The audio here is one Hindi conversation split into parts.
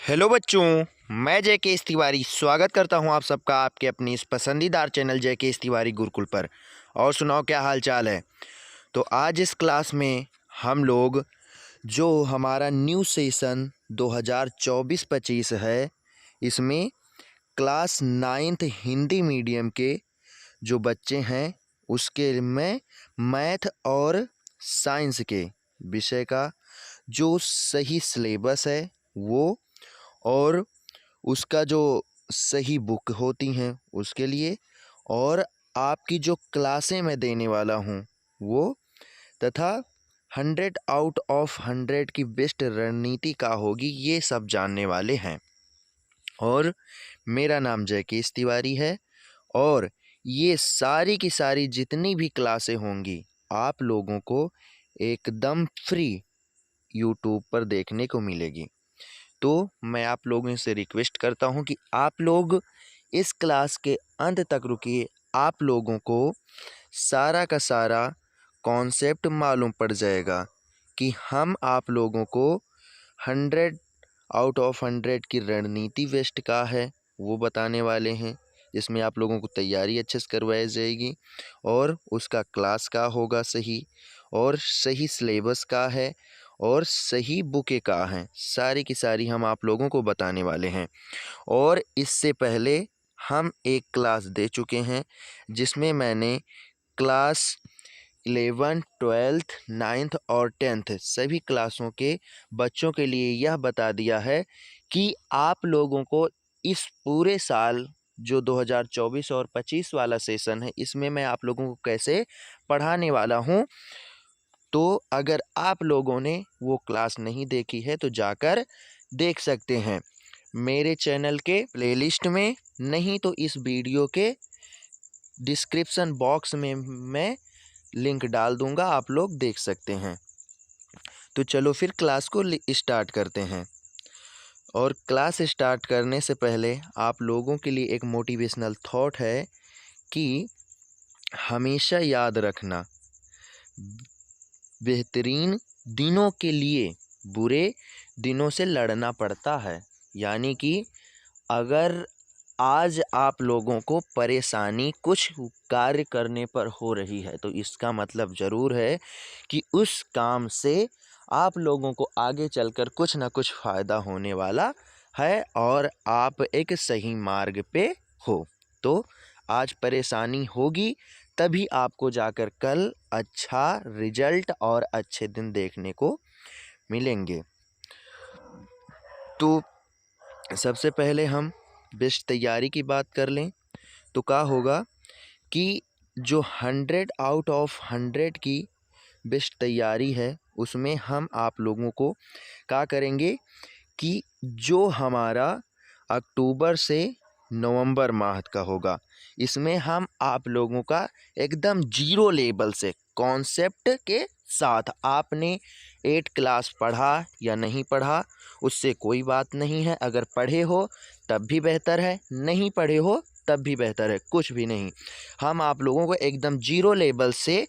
हेलो बच्चों, मैं जय के तिवारी स्वागत करता हूं आप सबका आपके अपनी इस पसंदीदार चैनल जय के तिवारी गुरुकुल पर। और सुनाओ क्या हाल चाल है। तो आज इस क्लास में हम लोग जो हमारा न्यू सेशन 2024-25 है, इसमें क्लास 9th हिंदी मीडियम के जो बच्चे हैं उसके में मैथ और साइंस के विषय का जो सही सिलेबस है वो, और उसका जो सही बुक होती हैं उसके लिए, और आपकी जो क्लासें मैं देने वाला हूँ वो, तथा 100 आउट ऑफ 100 की बेस्ट रणनीति का होगी, ये सब जानने वाले हैं। और मेरा नाम जयकेश तिवारी है, और ये सारी की सारी जितनी भी क्लासें होंगी आप लोगों को एकदम फ्री यूट्यूब पर देखने को मिलेगी। तो मैं आप लोगों से रिक्वेस्ट करता हूं कि आप लोग इस क्लास के अंत तक रुकिए। आप लोगों को सारा का सारा कॉन्सेप्ट मालूम पड़ जाएगा कि हम आप लोगों को 100 आउट ऑफ 100 की रणनीति बेस्ट का है वो बताने वाले हैं, जिसमें आप लोगों को तैयारी अच्छे से करवाई जाएगी, और उसका क्लास का होगा सही, और सही सिलेबस का है, और सही बुके का है। सारी की सारी हम आप लोगों को बताने वाले हैं। और इससे पहले हम एक क्लास दे चुके हैं जिसमें मैंने क्लास 11, 12th, 9th और 10th सभी क्लासों के बच्चों के लिए यह बता दिया है कि आप लोगों को इस पूरे साल जो 2024 और 25 वाला सेशन है, इसमें मैं आप लोगों को कैसे पढ़ाने वाला हूँ। तो अगर आप लोगों ने वो क्लास नहीं देखी है तो जाकर देख सकते हैं मेरे चैनल के प्लेलिस्ट में, नहीं तो इस वीडियो के डिस्क्रिप्शन बॉक्स में मैं लिंक डाल दूंगा, आप लोग देख सकते हैं। तो चलो फिर क्लास को स्टार्ट करते हैं। और क्लास स्टार्ट करने से पहले आप लोगों के लिए एक मोटिवेशनल थॉट है कि हमेशा याद रखना, बेहतरीन दिनों के लिए बुरे दिनों से लड़ना पड़ता है। यानी कि अगर आज आप लोगों को परेशानी कुछ कार्य करने पर हो रही है तो इसका मतलब ज़रूर है कि उस काम से आप लोगों को आगे चलकर कुछ ना कुछ फ़ायदा होने वाला है, और आप एक सही मार्ग पे हो। तो आज परेशानी होगी तभी आपको जाकर कल अच्छा रिजल्ट और अच्छे दिन देखने को मिलेंगे। तो सबसे पहले हम बेस्ट तैयारी की बात कर लें तो क्या होगा कि जो 100 आउट ऑफ 100 की बेस्ट तैयारी है उसमें हम आप लोगों को क्या करेंगे कि जो हमारा अक्टूबर से नवंबर माह का होगा, इसमें हम आप लोगों का एकदम जीरो लेवल से कॉन्सेप्ट के साथ, आपने 8 क्लास पढ़ा या नहीं पढ़ा उससे कोई बात नहीं है। अगर पढ़े हो तब भी बेहतर है, नहीं पढ़े हो तब भी बेहतर है, कुछ भी नहीं। हम आप लोगों को एकदम जीरो लेवल से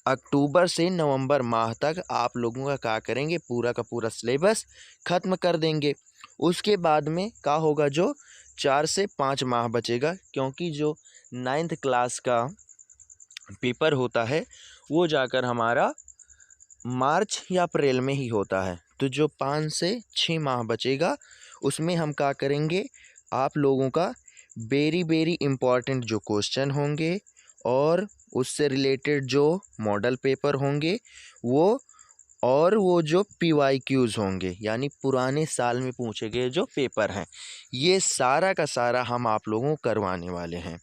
अक्टूबर से नवंबर माह तक आप लोगों का क्या करेंगे, पूरा का पूरा सिलेबस ख़त्म कर देंगे। उसके बाद में क्या होगा, जो 4 से 5 माह बचेगा, क्योंकि जो 9th क्लास का पेपर होता है वो जाकर हमारा मार्च या अप्रैल में ही होता है। तो जो 5 से 6 माह बचेगा उसमें हम क्या करेंगे, आप लोगों का वेरी वेरी इम्पॉर्टेंट जो क्वेश्चन होंगे और उससे रिलेटेड जो मॉडल पेपर होंगे वो, और वो जो PYQs होंगे यानी पुराने साल में पूछे गए जो पेपर हैं, ये सारा का सारा हम आप लोगों को करवाने वाले हैं।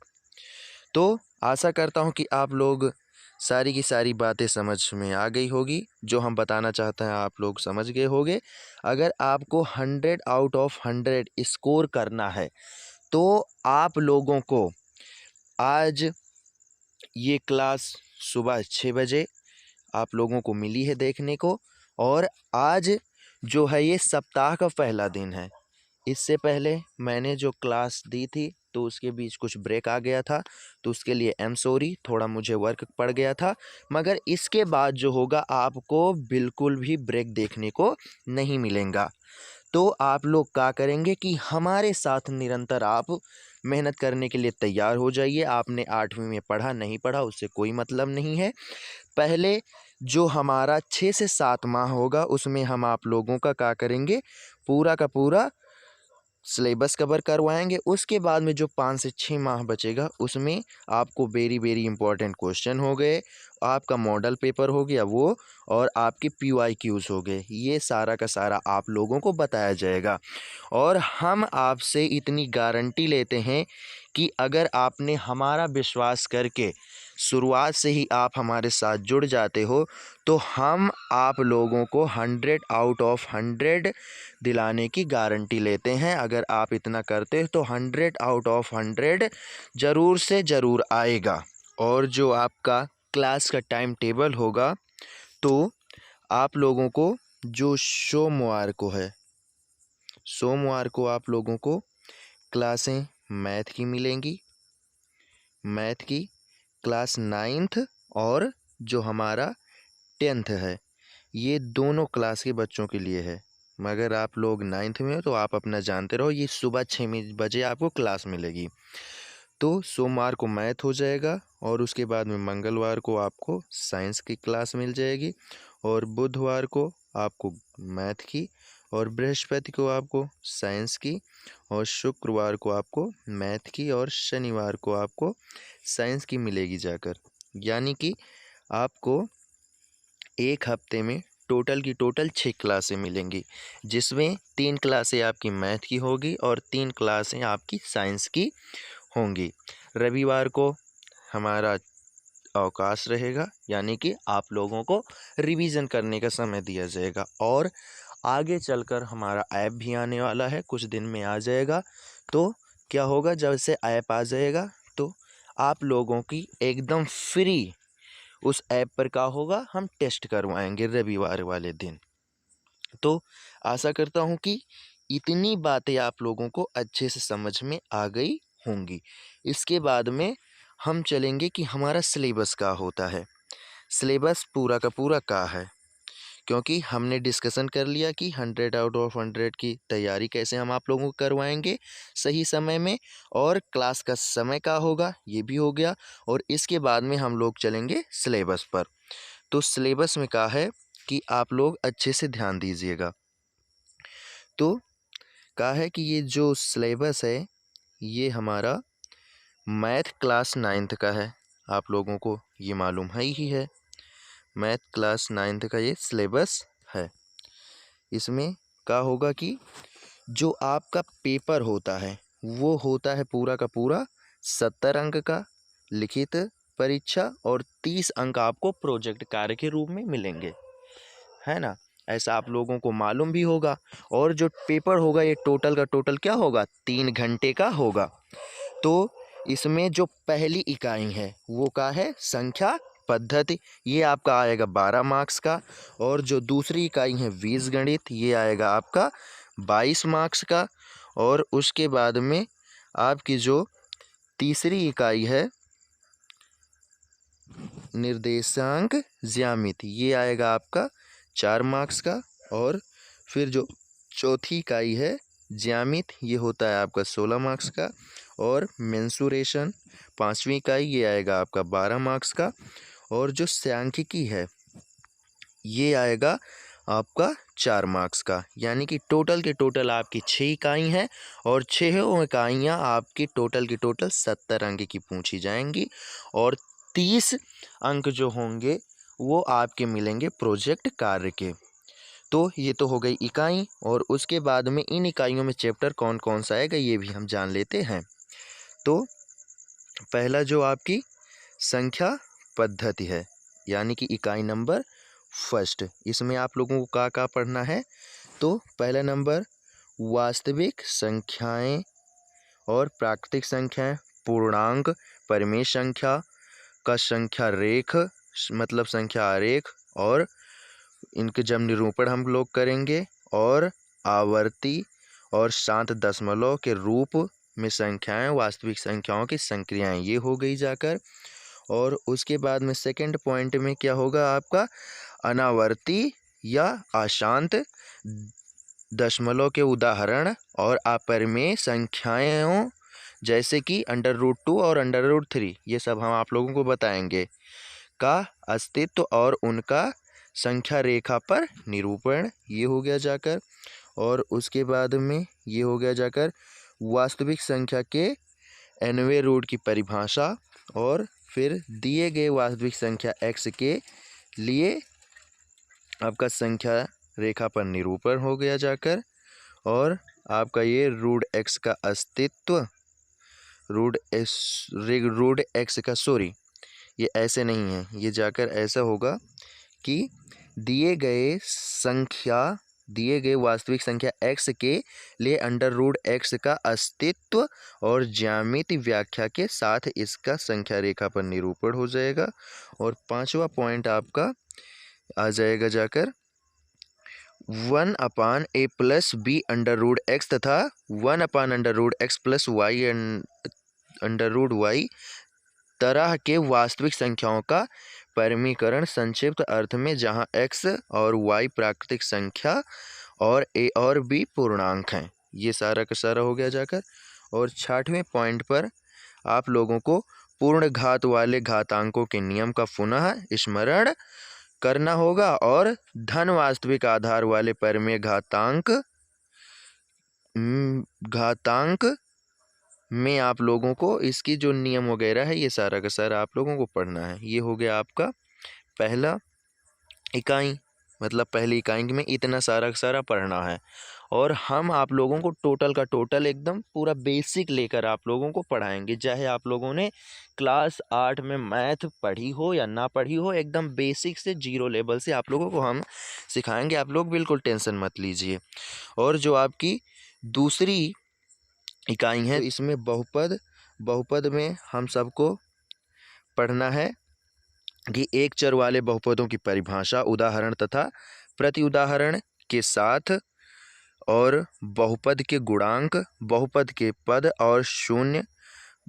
तो आशा करता हूँ कि आप लोग सारी की सारी बातें समझ में आ गई होगी, जो हम बताना चाहते हैं आप लोग समझ गए होंगे। अगर आपको 100 आउट ऑफ 100 स्कोर करना है तो आप लोगों को आज ये क्लास सुबह 6 बजे आप लोगों को मिली है देखने को, और आज जो है ये सप्ताह का पहला दिन है। इससे पहले मैंने जो क्लास दी थी तो उसके बीच कुछ ब्रेक आ गया था, तो उसके लिए सॉरी, थोड़ा मुझे वर्क पड़ गया था। मगर इसके बाद जो होगा आपको बिल्कुल भी ब्रेक देखने को नहीं मिलेगा। तो आप लोग क्या करेंगे कि हमारे साथ निरंतर आप मेहनत करने के लिए तैयार हो जाइए। आपने 8वीं में पढ़ा नहीं पढ़ा उससे कोई मतलब नहीं है। पहले जो हमारा 6 से 7 माह होगा उसमें हम आप लोगों का क्या करेंगे, पूरा का पूरा सिलेबस कवर करवाएंगे। उसके बाद में जो 5 से 6 माह बचेगा उसमें आपको वेरी वेरी इंपॉर्टेंट क्वेश्चन हो गए, आपका मॉडल पेपर हो गया वो, और आपके PYQs हो गए। ये सारा का सारा आप लोगों को बताया जाएगा। और हम आपसे इतनी गारंटी लेते हैं कि अगर आपने हमारा विश्वास करके शुरुआत से ही आप हमारे साथ जुड़ जाते हो तो हम आप लोगों को 100 आउट ऑफ 100 दिलाने की गारंटी लेते हैं। अगर आप इतना करते हो तो 100 आउट ऑफ 100 ज़रूर से ज़रूर आएगा। और जो आपका क्लास का टाइम टेबल होगा तो आप लोगों को जो सोमवार को आप लोगों को क्लासें मैथ की मिलेंगी। मैथ की क्लास 9th और जो हमारा 10th है, ये दोनों क्लास के बच्चों के लिए है। मगर आप लोग 9th में हो तो आप अपना जानते रहो, ये सुबह 6 बजे आपको क्लास मिलेगी। तो सोमवार को मैथ हो जाएगा और उसके बाद में मंगलवार को आपको साइंस की क्लास मिल जाएगी, और बुधवार को आपको मैथ की, और बृहस्पति को आपको साइंस की, और शुक्रवार को आपको मैथ की, और शनिवार को आपको साइंस की मिलेगी जाकर। यानी कि आपको एक हफ्ते में टोटल की टोटल 6 क्लासें मिलेंगी, जिसमें 3 क्लासें आपकी मैथ की होगी और 3 क्लासें आपकी साइंस की होंगी। रविवार को हमारा अवकाश रहेगा, यानी कि आप लोगों को रिवीजन करने का समय दिया जाएगा। और आगे चलकर हमारा ऐप भी आने वाला है, कुछ दिन में आ जाएगा। तो क्या होगा, जब से ऐप आ जाएगा तो आप लोगों की एकदम फ्री उस ऐप पर क्या होगा, हम टेस्ट करवाएंगे रविवार वाले दिन। तो आशा करता हूँ कि इतनी बातें आप लोगों को अच्छे से समझ में आ गई होंगी। इसके बाद में हम चलेंगे कि हमारा सिलेबस क्या होता है। सिलेबस पूरा का पूरा क्या है, क्योंकि हमने डिस्कशन कर लिया कि 100 आउट ऑफ 100 की तैयारी कैसे हम आप लोगों को करवाएंगे सही समय में, और क्लास का समय क्या होगा ये भी हो गया। और इसके बाद में हम लोग चलेंगे सिलेबस पर। तो सिलेबस में क्या है कि आप लोग अच्छे से ध्यान दीजिएगा। तो क्या है कि ये जो सिलेबस है ये हमारा मैथ क्लास 9th का है। आप लोगों को ये मालूम है ही है, मैथ क्लास 9th का ये सिलेबस है। इसमें क्या होगा कि जो आपका पेपर होता है वो होता है पूरा का पूरा 70 अंक का लिखित परीक्षा, और 30 अंक आपको प्रोजेक्ट कार्य के रूप में मिलेंगे, है ना। ऐसा आप लोगों को मालूम भी होगा। और जो पेपर होगा ये टोटल का टोटल क्या होगा, 3 घंटे का होगा। तो इसमें जो पहली इकाई है वो क्या है, संख्या पद्धति, ये आपका आएगा 12 मार्क्स का। और जो दूसरी इकाई है बीजगणित, ये आएगा आपका 22 मार्क्स का। और उसके बाद में आपकी जो तीसरी इकाई है निर्देशांक ज्यामिति, ये आएगा आपका 4 मार्क्स का। और फिर जो चौथी इकाई है ज्यामिति, ये होता है आपका 16 मार्क्स का। और मेंसुरेशन 5वीं इकाई, ये आएगा आपका 12 मार्क्स का। और जो सांख्यिकी है ये आएगा आपका 4 मार्क्स का। यानी कि टोटल के टोटल आपकी 6 इकाई हैं, और 6 इकाइयाँ आपकी टोटल की टोटल 70 अंक की पूछी जाएंगी। और 30 अंक जो होंगे वो आपके मिलेंगे प्रोजेक्ट कार्य के। तो ये तो हो गई इकाई, और उसके बाद में इन इकाइयों में चैप्टर कौन कौन सा आएगा ये भी हम जान लेते हैं। तो पहला जो आपकी संख्या पद्धति है, यानी कि इकाई नंबर फर्स्ट, इसमें आप लोगों को क्या पढ़ना है। तो पहला नंबर वास्तविक संख्याएं और प्राकृतिक संख्याएं, पूर्णांक, परिमेय संख्या का संख्या रेख मतलब संख्या आरेख, और इनके जब निरूपण हम लोग करेंगे, और आवर्ती और शांत दशमलव के रूप में संख्याएं, वास्तविक संख्याओं की संक्रियाएं, ये हो गई जाकर। और उसके बाद में सेकंड पॉइंट में क्या होगा आपका, अनावर्ती या अशांत दशमलव के उदाहरण और अपरिमेय संख्याओं जैसे कि √2 और √3, ये सब हम आप लोगों को बताएंगे, का अस्तित्व और उनका संख्या रेखा पर निरूपण, ये हो गया जाकर। और उसके बाद में ये हो गया जाकर वास्तविक संख्या के nवें रूट की परिभाषा, और फिर दिए गए वास्तविक संख्या x के लिए आपका संख्या रेखा पर निरूपण हो गया जाकर। और आपका ये रूट x का अस्तित्व, रूट x का, सॉरी ये ऐसे नहीं है, ये जाकर ऐसा होगा कि दिए गए वास्तविक संख्या x के लिए √x का अस्तित्व और ज्यामितीय व्याख्या के साथ इसका संख्या रेखा पर निरूपण हो जाएगा। और पांचवा पॉइंट आपका आ जाएगा जाकर 1/a + b √x तथा 1/√x + y √y तरह के वास्तविक संख्याओं का परिमीकरण, संक्षिप्त अर्थ में जहां x और y प्राकृतिक संख्या और a और b पूर्णांक हैं। ये सारा का सारा हो गया जाकर। और 6वें पॉइंट पर आप लोगों को पूर्ण घात वाले घातांकों के नियम का पुनः स्मरण करना होगा और धन वास्तविक आधार वाले परिमेय घातांक में आप लोगों को इसकी जो नियम वगैरह है ये सारा का सारा आप लोगों को पढ़ना है। ये हो गया आपका पहला इकाई, मतलब पहली इकाई में इतना सारा का सारा पढ़ना है। और हम आप लोगों को टोटल का टोटल एकदम पूरा बेसिक लेकर आप लोगों को पढ़ाएंगे, चाहे आप लोगों ने क्लास 8 में मैथ पढ़ी हो या ना पढ़ी हो, एकदम बेसिक से 0 लेवल से आप लोगों को हम सिखाएंगे। आप लोग बिल्कुल टेंशन मत लीजिए। और जो आपकी दूसरी इकाई है, तो इसमें बहुपद में हम सबको पढ़ना है कि एक चर वाले बहुपदों की परिभाषा, उदाहरण तथा प्रति उदाहरण के साथ, और बहुपद के गुणांक, बहुपद के पद और शून्य,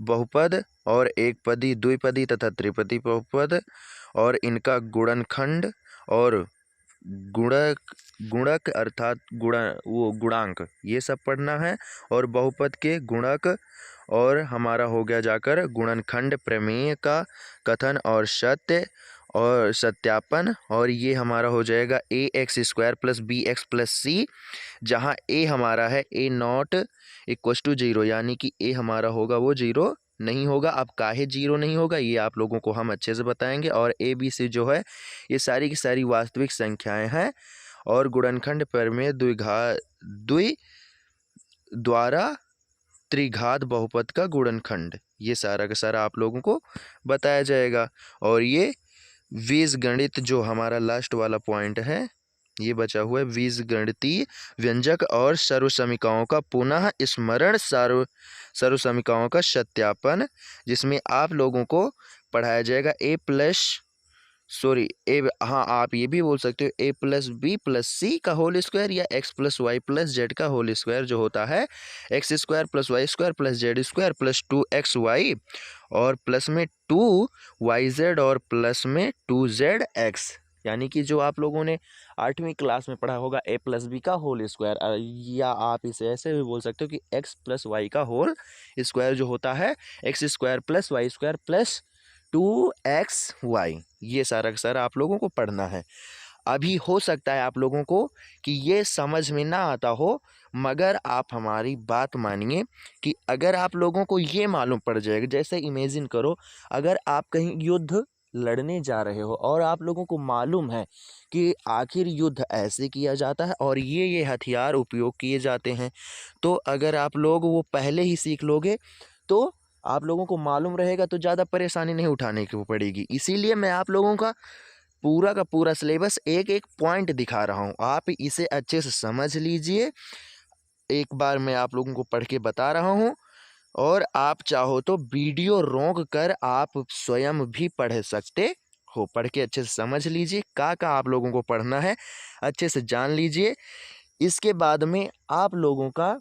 बहुपद और एक पदी, द्विपदी तथा त्रिपदी बहुपद और इनका गुणनखंड और गुणक अर्थात गुणांक, ये सब पढ़ना है। और बहुपद के गुणक और हमारा हो गया जाकर गुणनखंड प्रमेय का कथन और सत्य और सत्यापन। और ये हमारा हो जाएगा ax² + bx + c, जहाँ a हमारा है a0 = 0, यानी कि a हमारा होगा वो 0 नहीं होगा। अब काहे 0 नहीं होगा ये आप लोगों को हम अच्छे से बताएंगे। और a b c जो है ये सारी की सारी वास्तविक संख्याएं हैं। और गुणनखंड प्रमेय द्वारा त्रिघात बहुपद का गुणनखंड, ये सारा का सारा आप लोगों को बताया जाएगा। और ये बीजगणित जो हमारा लास्ट वाला पॉइंट है, ये बचा हुआ है बीजगणितीय व्यंजक और सर्वसमीकाओं का पुनः स्मरण, सर्वसमीकाओं का सत्यापन, जिसमें आप लोगों को पढ़ाया जाएगा आप ये भी बोल सकते हो a + b + c का होल स्क्वायर या x + y + z का होल स्क्वायर, जो होता है x² + y² + z² + 2xy और प्लस में 2yz और प्लस में 2zx, यानी कि जो आप लोगों ने 8वीं क्लास में पढ़ा होगा a + b का होल स्क्वायर, या आप इसे ऐसे भी बोल सकते हो कि x + y का होल स्क्वायर, जो होता है x² + y² + 2xy। ये सारा का सारा आप लोगों को पढ़ना है। अभी हो सकता है आप लोगों को कि ये समझ में ना आता हो, मगर आप हमारी बात मानिए कि अगर आप लोगों को ये मालूम पड़ जाएगा, जैसे इमेजिन करो अगर आप कहीं युद्ध लड़ने जा रहे हो और आप लोगों को मालूम है कि आखिर युद्ध ऐसे किया जाता है और ये हथियार उपयोग किए जाते हैं, तो अगर आप लोग वो पहले ही सीख लोगे तो आप लोगों को मालूम रहेगा, तो ज़्यादा परेशानी नहीं उठाने की पड़ेगी। इसीलिए मैं आप लोगों का पूरा सिलेबस एक एक पॉइंट दिखा रहा हूँ, आप इसे अच्छे से समझ लीजिए। एक बार मैं आप लोगों को पढ़ के बता रहा हूँ, और आप चाहो तो वीडियो रोक कर आप स्वयं भी पढ़ सकते हो। पढ़ के अच्छे से समझ लीजिए का आप लोगों को पढ़ना है, अच्छे से जान लीजिए। इसके बाद में आप लोगों का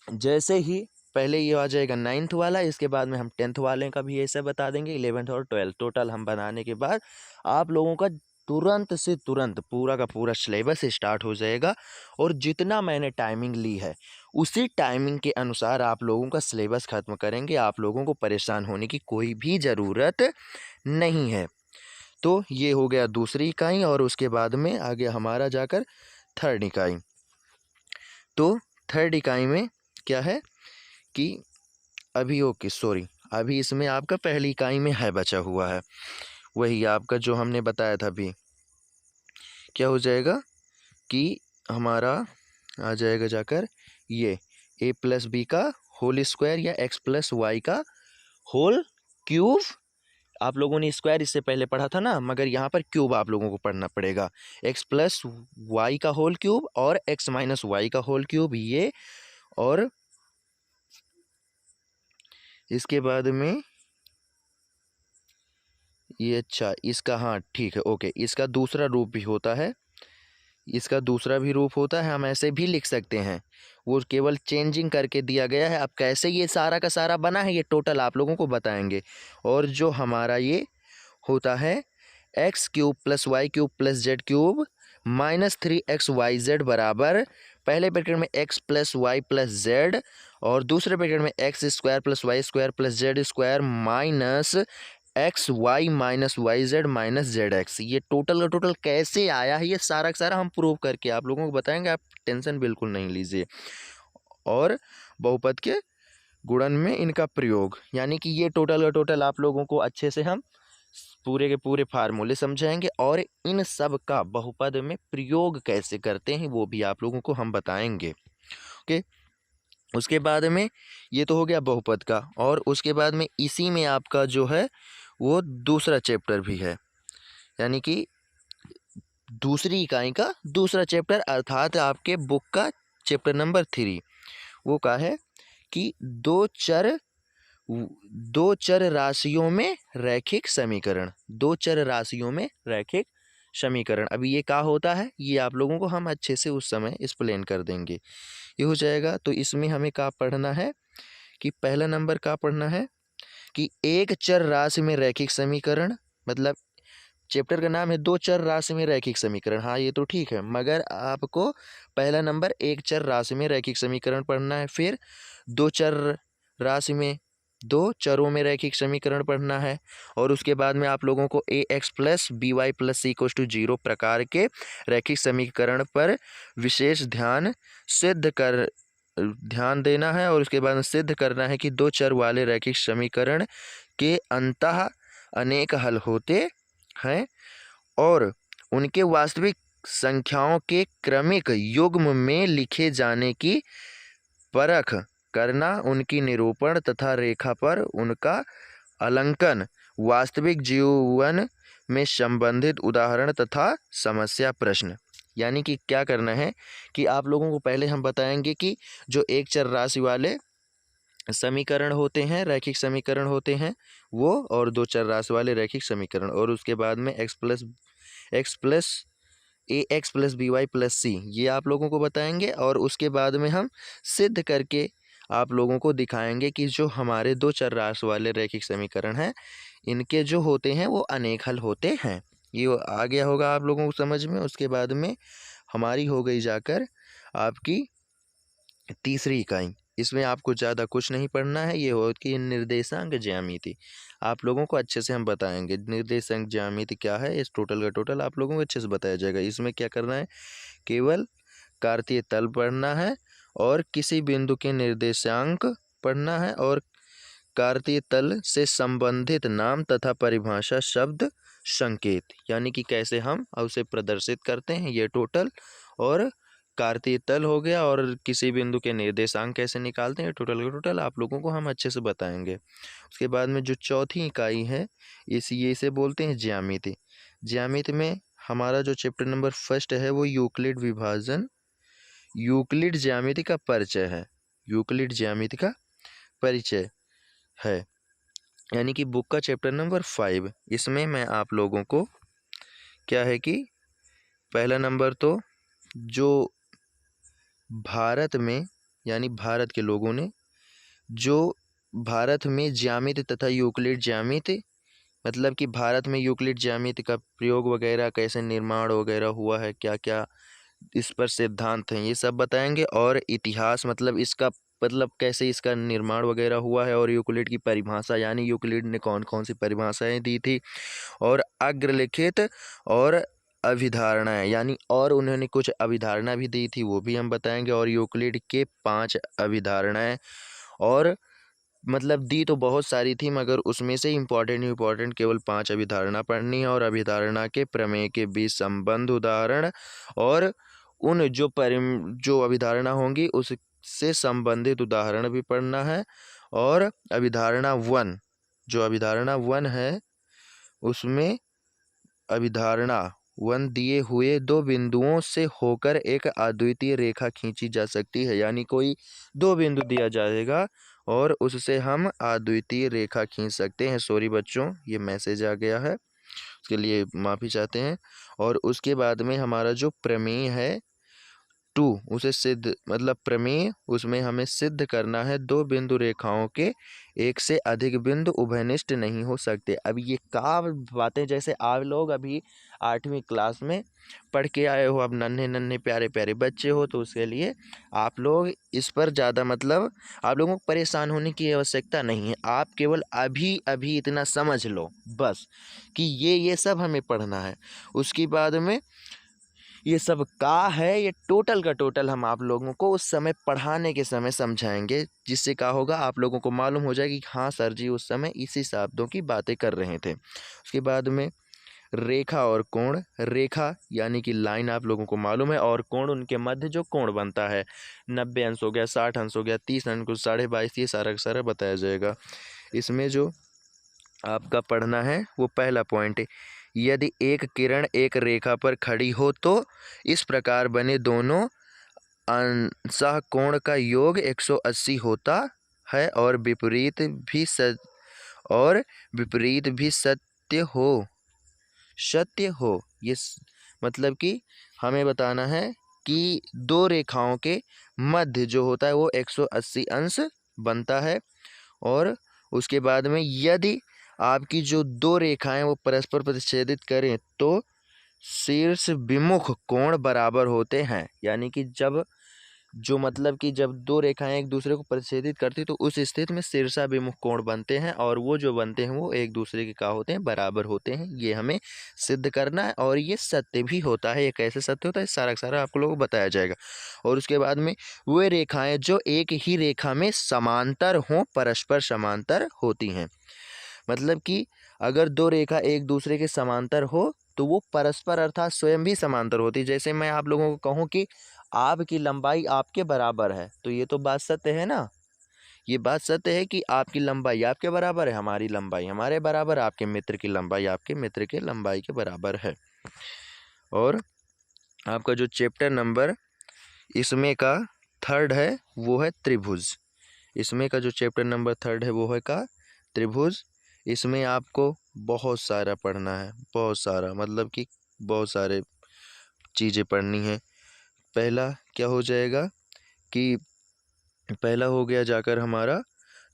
जैसे ही पहले ये आ जाएगा 9th वाला, इसके बाद में हम 10th वाले का भी ऐसे बता देंगे, 11th और 12th टोटल हम बनाने के बाद आप लोगों का तुरंत से तुरंत पूरा का पूरा सिलेबस स्टार्ट हो जाएगा और जितना मैंने टाइमिंग ली है उसी टाइमिंग के अनुसार आप लोगों का सिलेबस ख़त्म करेंगे। आप लोगों को परेशान होने की कोई भी ज़रूरत नहीं है। तो ये हो गया दूसरी इकाई और उसके बाद में आ गया हमारा जाकर थर्ड इकाई। तो थर्ड इकाई में क्या है कि अभी इसमें आपका पहली इकाई में है बचा हुआ है वही आपका जो हमने बताया था अभी। क्या हो जाएगा कि हमारा आ जाएगा जाकर ये a प्लस बी का होल स्क्वायर या x प्लस वाई का होल क्यूब। आप लोगों ने स्क्वायर इससे पहले पढ़ा था ना, मगर यहाँ पर क्यूब आप लोगों को पढ़ना पड़ेगा। x प्लस वाई का होल क्यूब और x माइनस वाई का होल क्यूब ये, और इसके बाद में ये अच्छा इसका, हाँ ठीक है ओके, इसका दूसरा रूप भी होता है, इसका दूसरा भी रूप होता है, हम ऐसे भी लिख सकते हैं, वो केवल चेंजिंग करके दिया गया है। अब कैसे ये सारा का सारा बना है ये टोटल आप लोगों को बताएंगे। और जो हमारा ये होता है x cube plus y cube plus z cube minus 3xyz बराबर पहले ब्रैकेट में x plus y plus z और दूसरे ब्रैकेट में x square plus y square plus z square minus x y minus y z minus z x. ये टोटल का टोटल कैसे आया है ये सारा का सारा हम प्रूव करके आप लोगों को बताएंगे, आप टेंशन बिल्कुल नहीं लीजिए। और बहुपद के गुणन में इनका प्रयोग, यानी कि ये टोटल का टोटल आप लोगों को अच्छे से हम पूरे के पूरे फार्मूले समझाएंगे और इन सब का बहुपद में प्रयोग कैसे करते हैं वो भी आप लोगों को हम बताएंगे। ओके, उसके बाद में ये तो हो गया बहुपद का, और उसके बाद में इसी में आपका जो है वो दूसरा चैप्टर भी है, यानी कि दूसरी इकाई का दूसरा चैप्टर, अर्थात आपके बुक का चैप्टर नंबर 3। वो क्या है कि दो चर राशियों में रैखिक समीकरण, दो चर राशियों में रैखिक समीकरण। अभी ये क्या होता है ये आप लोगों को हम अच्छे से उस समय एक्सप्लेन कर देंगे। ये हो जाएगा, तो इसमें हमें क्या पढ़ना है कि पहला नंबर क्या पढ़ना है कि एक चर राशि में रैखिक समीकरण, मतलब चैप्टर का नाम है दो चर राशि में रैखिक समीकरण। हाँ ये तो ठीक है, मगर आपको पहला नंबर एक चर राशि में रैखिक समीकरण पढ़ना है, फिर दो चर राशि में दो चरों में रैखिक समीकरण पढ़ना है, और उसके बाद में आप लोगों को a x plus b y plus c equals to 0 प्रकार के रैखिक समीकरण पर विशेष ध्यान देना है, और उसके बाद में सिद्ध करना है कि दो चर वाले रैखिक समीकरण के अंततः अनेक हल होते हैं और उनके वास्तविक संख्याओं के क्रमिक युग्म में लिखे जाने की परख करना, उनकी निरूपण तथा रेखा पर उनका अलंकन, वास्तविक जीवन में संबंधित उदाहरण तथा समस्या प्रश्न। यानी कि क्या करना है कि आप लोगों को पहले हम बताएंगे कि जो एक चर राशि वाले समीकरण होते हैं, रैखिक समीकरण होते हैं वो, और दो चर राशि वाले रैखिक समीकरण, और उसके बाद में x plus a x plus b y plus c ये आप लोगों को बताएंगे, और उसके बाद में हम सिद्ध करके आप लोगों को दिखाएंगे कि जो हमारे दो चर राशि वाले रैखिक समीकरण हैं इनके जो होते हैं वो अनेक हल होते हैं। ये आ गया होगा आप लोगों को समझ में। उसके बाद में हमारी हो गई जाकर आपकी तीसरी इकाई। इसमें आपको ज़्यादा कुछ नहीं पढ़ना है, ये हो कि निर्देशांक ज्यामिति आप लोगों को अच्छे से हम बताएंगे। निर्देशांक ज्यामिति क्या है इस टोटल का टोटल आप लोगों को अच्छे से बताया जाएगा। इसमें क्या करना है, केवल कार्तीय तल पढ़ना है और किसी बिंदु के निर्देशांक पढ़ना है, और कार्तीय तल से संबंधित नाम तथा परिभाषा शब्द संकेत, यानी कि कैसे हम उसे प्रदर्शित करते हैं ये टोटल, और कार्तीय तल हो गया, और किसी बिंदु के निर्देशांक कैसे निकालते हैं टोटल का टोटल आप लोगों को हम अच्छे से बताएंगे। उसके बाद में जो चौथी इकाई है ये इसे बोलते हैं ज्यामिति। ज्यामिति में हमारा जो चैप्टर नंबर फर्स्ट है वो यूक्लिड विभाजन, यूक्लिड ज्यामिति का परिचय है, यूक्लिड ज्यामिति का परिचय है, यानी कि बुक का चैप्टर नंबर 5। इसमें मैं आप लोगों को क्या है कि पहला नंबर तो जो भारत में, यानी भारत के लोगों ने जो भारत में ज्यामिति तथा यूक्लिड ज्यामिति मतलब कि भारत में यूक्लिड ज्यामिति का प्रयोग वगैरह, कैसे निर्माण वगैरह हुआ है, क्या क्या इस पर सिद्धांत हैं, ये सब बताएंगे। और इतिहास मतलब इसका मतलब कैसे इसका निर्माण वगैरह हुआ है, और यूक्लिड की परिभाषा यानी यूक्लिड ने कौन कौन सी परिभाषाएं दी थी, और अग्रलिखित और अभिधारणाएं यानी और उन्होंने कुछ अभिधारणा भी दी थी, वो भी हम बताएंगे। और यूक्लिड के 5 अभिधारणाएं, और मतलब दी तो बहुत सारी थी मगर उसमें से इम्पोर्टेंट केवल 5 अभिधारणा पढ़नी है। और अभिधारणा के प्रमेय के बीच संबंध उदाहरण, और उन जो अभिधारणा होंगी उससे संबंधित उदाहरण भी पढ़ना है। और अभिधारणा वन है, उसमें अभिधारणा वन दिए हुए दो बिंदुओं से होकर एक अद्वितीय रेखा खींची जा सकती है। यानी कोई दो बिंदु दिया जाएगा और उससे हम अद्वितीय रेखा खींच सकते हैं। सॉरी बच्चों, ये मैसेज आ गया है, उसके लिए माफ़ी चाहते हैं। और उसके बाद में हमारा जो प्रमेय है 2, उसे सिद्ध मतलब प्रमेय, उसमें हमें सिद्ध करना है दो बिंदु रेखाओं के एक से अधिक बिंदु उभयनिष्ठ नहीं हो सकते। अब ये का बातें, जैसे आप लोग अभी 8वीं क्लास में पढ़ के आए हो, अब नन्हे नन्हे प्यारे प्यारे बच्चे हो, तो उसके लिए आप लोग इस पर ज़्यादा मतलब आप लोगों को परेशान होने की आवश्यकता नहीं है। आप केवल अभी अभी इतना समझ लो बस कि ये सब हमें पढ़ना है। उसके बाद में ये सब का है, ये टोटल का टोटल हम आप लोगों को उस समय पढ़ाने के समय समझाएंगे, जिससे क्या होगा आप लोगों को मालूम हो जाएगी कि हाँ सर जी उस समय इसी शब्दों की बातें कर रहे थे। उसके बाद में रेखा और कोण। रेखा यानी कि लाइन आप लोगों को मालूम है, और कोण उनके मध्य जो कोण बनता है, 90 अंश हो गया, 60 अंश हो गया, 30 अंश, कुछ 22.5, ये सारा का सारा बताया जाएगा। इसमें जो आपका पढ़ना है वो पहला पॉइंट है, यदि एक किरण एक रेखा पर खड़ी हो तो इस प्रकार बने दोनों अंशः कोण का योग 180 होता है, और विपरीत भी सत्य हो। मतलब कि हमें बताना है कि दो रेखाओं के मध्य जो होता है वो 180 अंश बनता है। और उसके बाद में यदि आपकी जो दो रेखाएं वो परस्पर प्रतिच्छेदित करें तो शीर्ष विमुख कोण बराबर होते हैं। यानी कि जब दो रेखाएं एक दूसरे को प्रतिच्छेदित करती तो उस स्थिति में शीर्षाभिमुख कोण बनते हैं, और वो जो बनते हैं वो एक दूसरे के क्या होते हैं, बराबर होते हैं। ये हमें सिद्ध करना है, और ये सत्य भी होता है। ये कैसे सत्य होता है, सारा सारा आपको लोगों को बताया जाएगा। और उसके बाद में वे रेखाएं जो एक ही रेखा में समांतर हों, परस्पर समांतर होती हैं। मतलब कि अगर दो रेखा एक दूसरे के समांतर हो तो वो परस्पर अर्थात स्वयं भी समांतर होती है। जैसे मैं आप लोगों को कहूँ कि आपकी लंबाई आपके बराबर है, तो ये तो बात सत्य है ना। ये बात सत्य है कि आपकी लंबाई आपके बराबर है, हमारी लंबाई हमारे बराबर, आपके मित्र की लंबाई आपके मित्र के लंबाई के बराबर है। और आपका जो चैप्टर नंबर इसमें का थर्ड है वो है त्रिभुज। इसमें का जो चैप्टर नंबर थर्ड है वो है का त्रिभुज। इसमें आपको बहुत सारा पढ़ना है, बहुत सारा मतलब कि बहुत सारे चीज़ें पढ़नी है। पहला क्या हो जाएगा कि पहला हो गया जाकर हमारा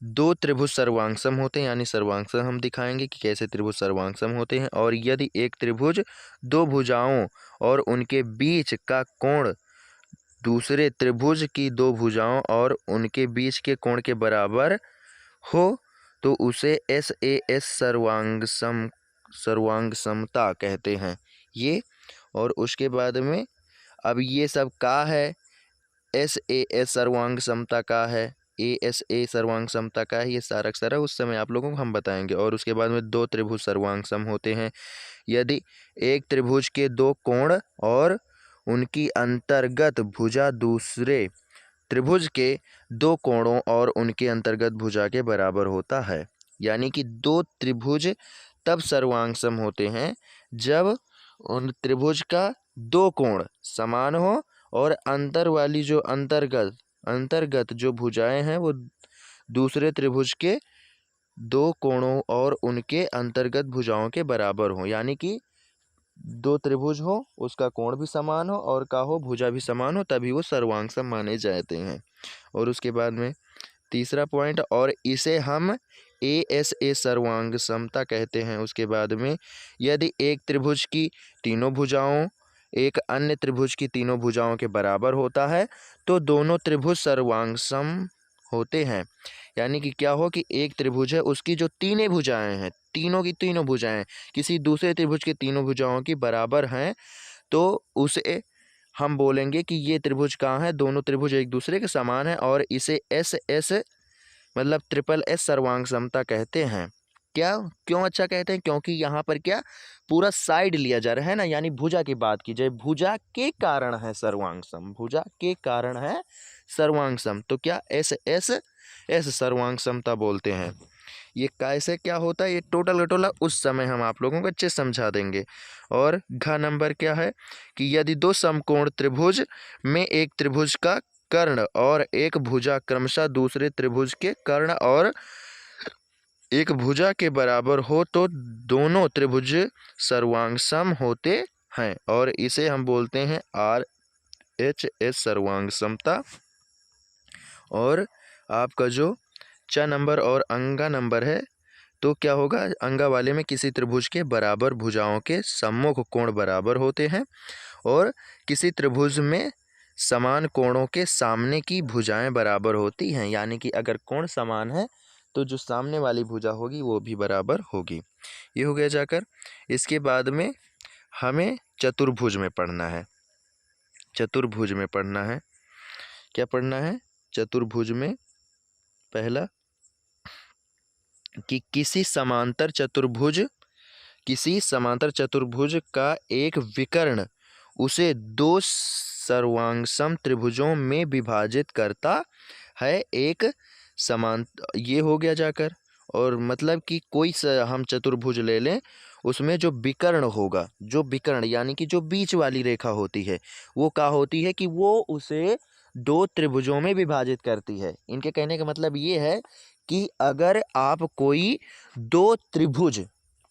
दो त्रिभुज सर्वांगसम होते हैं, यानी सर्वांगसम हम दिखाएंगे कि कैसे त्रिभुज सर्वांगसम होते हैं। और यदि एक त्रिभुज दो भुजाओं और उनके बीच का कोण दूसरे त्रिभुज की दो भुजाओं और उनके बीच के कोण के बराबर हो तो उसे SAS सर्वांग समता कहते हैं ये। और उसके बाद में अब ये सब का है, SAS सर्वांग समता का है, ASA सर्वांग समता का है, ये सारा सारा उस समय आप लोगों को हम बताएंगे। और उसके बाद में दो त्रिभुज सर्वांग सम होते हैं, यदि एक त्रिभुज के दो कोण और उनकी अंतर्गत भुजा दूसरे त्रिभुज के दो कोणों और उनके अंतर्गत भुजा के बराबर होता है। यानी कि दो त्रिभुज तब सर्वांगसम होते हैं जब उन त्रिभुज का दो कोण समान हो और अंतर्गत जो भुजाएं हैं वो दूसरे त्रिभुज के दो कोणों और उनके अंतर्गत भुजाओं के बराबर हो। यानी कि दो त्रिभुज हो, उसका कोण भी समान हो और का हो भुजा भी समान हो, तभी वो सर्वांगसम माने जाते हैं। और उसके बाद में तीसरा पॉइंट, और इसे हम ASA सर्वांग समता कहते हैं। उसके बाद में यदि एक त्रिभुज की तीनों भुजाओं एक अन्य त्रिभुज की तीनों भुजाओं के बराबर होता है तो दोनों त्रिभुज सर्वांग सम होते हैं। यानी कि क्या हो कि एक त्रिभुज है, उसकी जो तीनों भुजाएं हैं, तीनों की तीनों भुजाएं किसी दूसरे त्रिभुज की तीनों भुजाओं की बराबर हैं, तो उसे हम बोलेंगे कि ये त्रिभुज कहाँ है, दोनों त्रिभुज एक दूसरे के समान है और इसे SS मतलब SSS सर्वांग समता कहते हैं। क्या क्यों अच्छा कहते हैं? क्योंकि यहाँ पर क्या पूरा साइड लिया जा रहा है ना, यानी भुजा की बात की जाए, भुजा के कारण है सर्वांग सम, भुजा के कारण है सर्वांग सम, तो क्या SS सर्वांग समता बोलते हैं। ये कैसे क्या होता है, ये टोटल घटोला उस समय हम आप लोगों को अच्छे से समझा देंगे। और घ नंबर क्या है कि यदि दो समकोण त्रिभुज में एक त्रिभुज का कर्ण और एक भुजा क्रमशः दूसरे त्रिभुज के कर्ण और एक भुजा के बराबर हो तो दोनों त्रिभुज सर्वांग सम होते हैं और इसे हम बोलते हैं RHS सर्वांग समता। और आपका जो च नंबर और अंगा नंबर है तो क्या होगा, अंगा वाले में किसी त्रिभुज के बराबर भुजाओं के सम्मुख कोण बराबर होते हैं और किसी त्रिभुज में समान कोणों के सामने की भुजाएं बराबर होती हैं। यानी कि अगर कोण समान है तो जो सामने वाली भुजा होगी वो भी बराबर होगी। ये हो गया जाकर। इसके बाद में हमें चतुर्भुज में पढ़ना है। चतुर्भुज में पढ़ना है, क्या पढ़ना है चतुर्भुज में? पहला कि किसी समांतर चतुर्भुज का एक विकर्ण उसे दो सर्वांगसम त्रिभुजों में विभाजित करता है। एक समान ये हो गया जाकर। और मतलब कि कोई हम चतुर्भुज ले लें, उसमें जो विकर्ण होगा, जो विकर्ण यानी कि जो बीच वाली रेखा होती है वो क्या होती है कि वो उसे दो त्रिभुजों में विभाजित करती है। इनके कहने का मतलब ये है कि अगर आप कोई दो त्रिभुज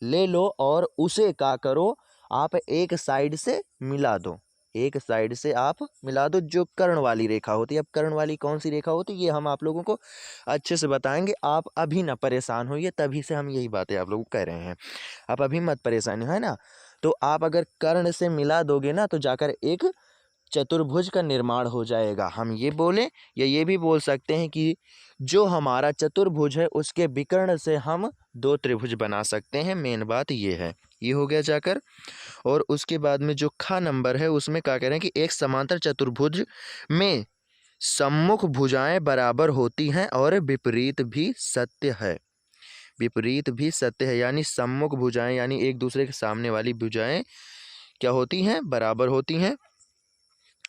ले लो और उसे क्या करो, आप एक साइड से मिला दो, एक साइड से आप मिला दो जो कर्ण वाली रेखा होती है। अब कर्ण वाली कौन सी रेखा होती है ये हम आप लोगों को अच्छे से बताएंगे, आप अभी ना परेशान होइए, तभी से हम यही बातें आप लोगों को कह रहे हैं, आप अभी मत परेशान है ना। तो आप अगर कर्ण से मिला दोगे ना तो जाकर एक चतुर्भुज का निर्माण हो जाएगा। हम ये बोलें या ये भी बोल सकते हैं कि जो हमारा चतुर्भुज है उसके विकर्ण से हम दो त्रिभुज बना सकते हैं। मेन बात ये है। ये हो गया जाकर। और उसके बाद में जो ख नंबर है उसमें क्या कह रहे हैं कि एक समांतर चतुर्भुज में सम्मुख भुजाएं बराबर होती हैं और विपरीत भी सत्य है। विपरीत भी सत्य है यानी सम्मुख भुजाएं यानी एक दूसरे के सामने वाली भुजाएं क्या होती हैं, बराबर होती हैं।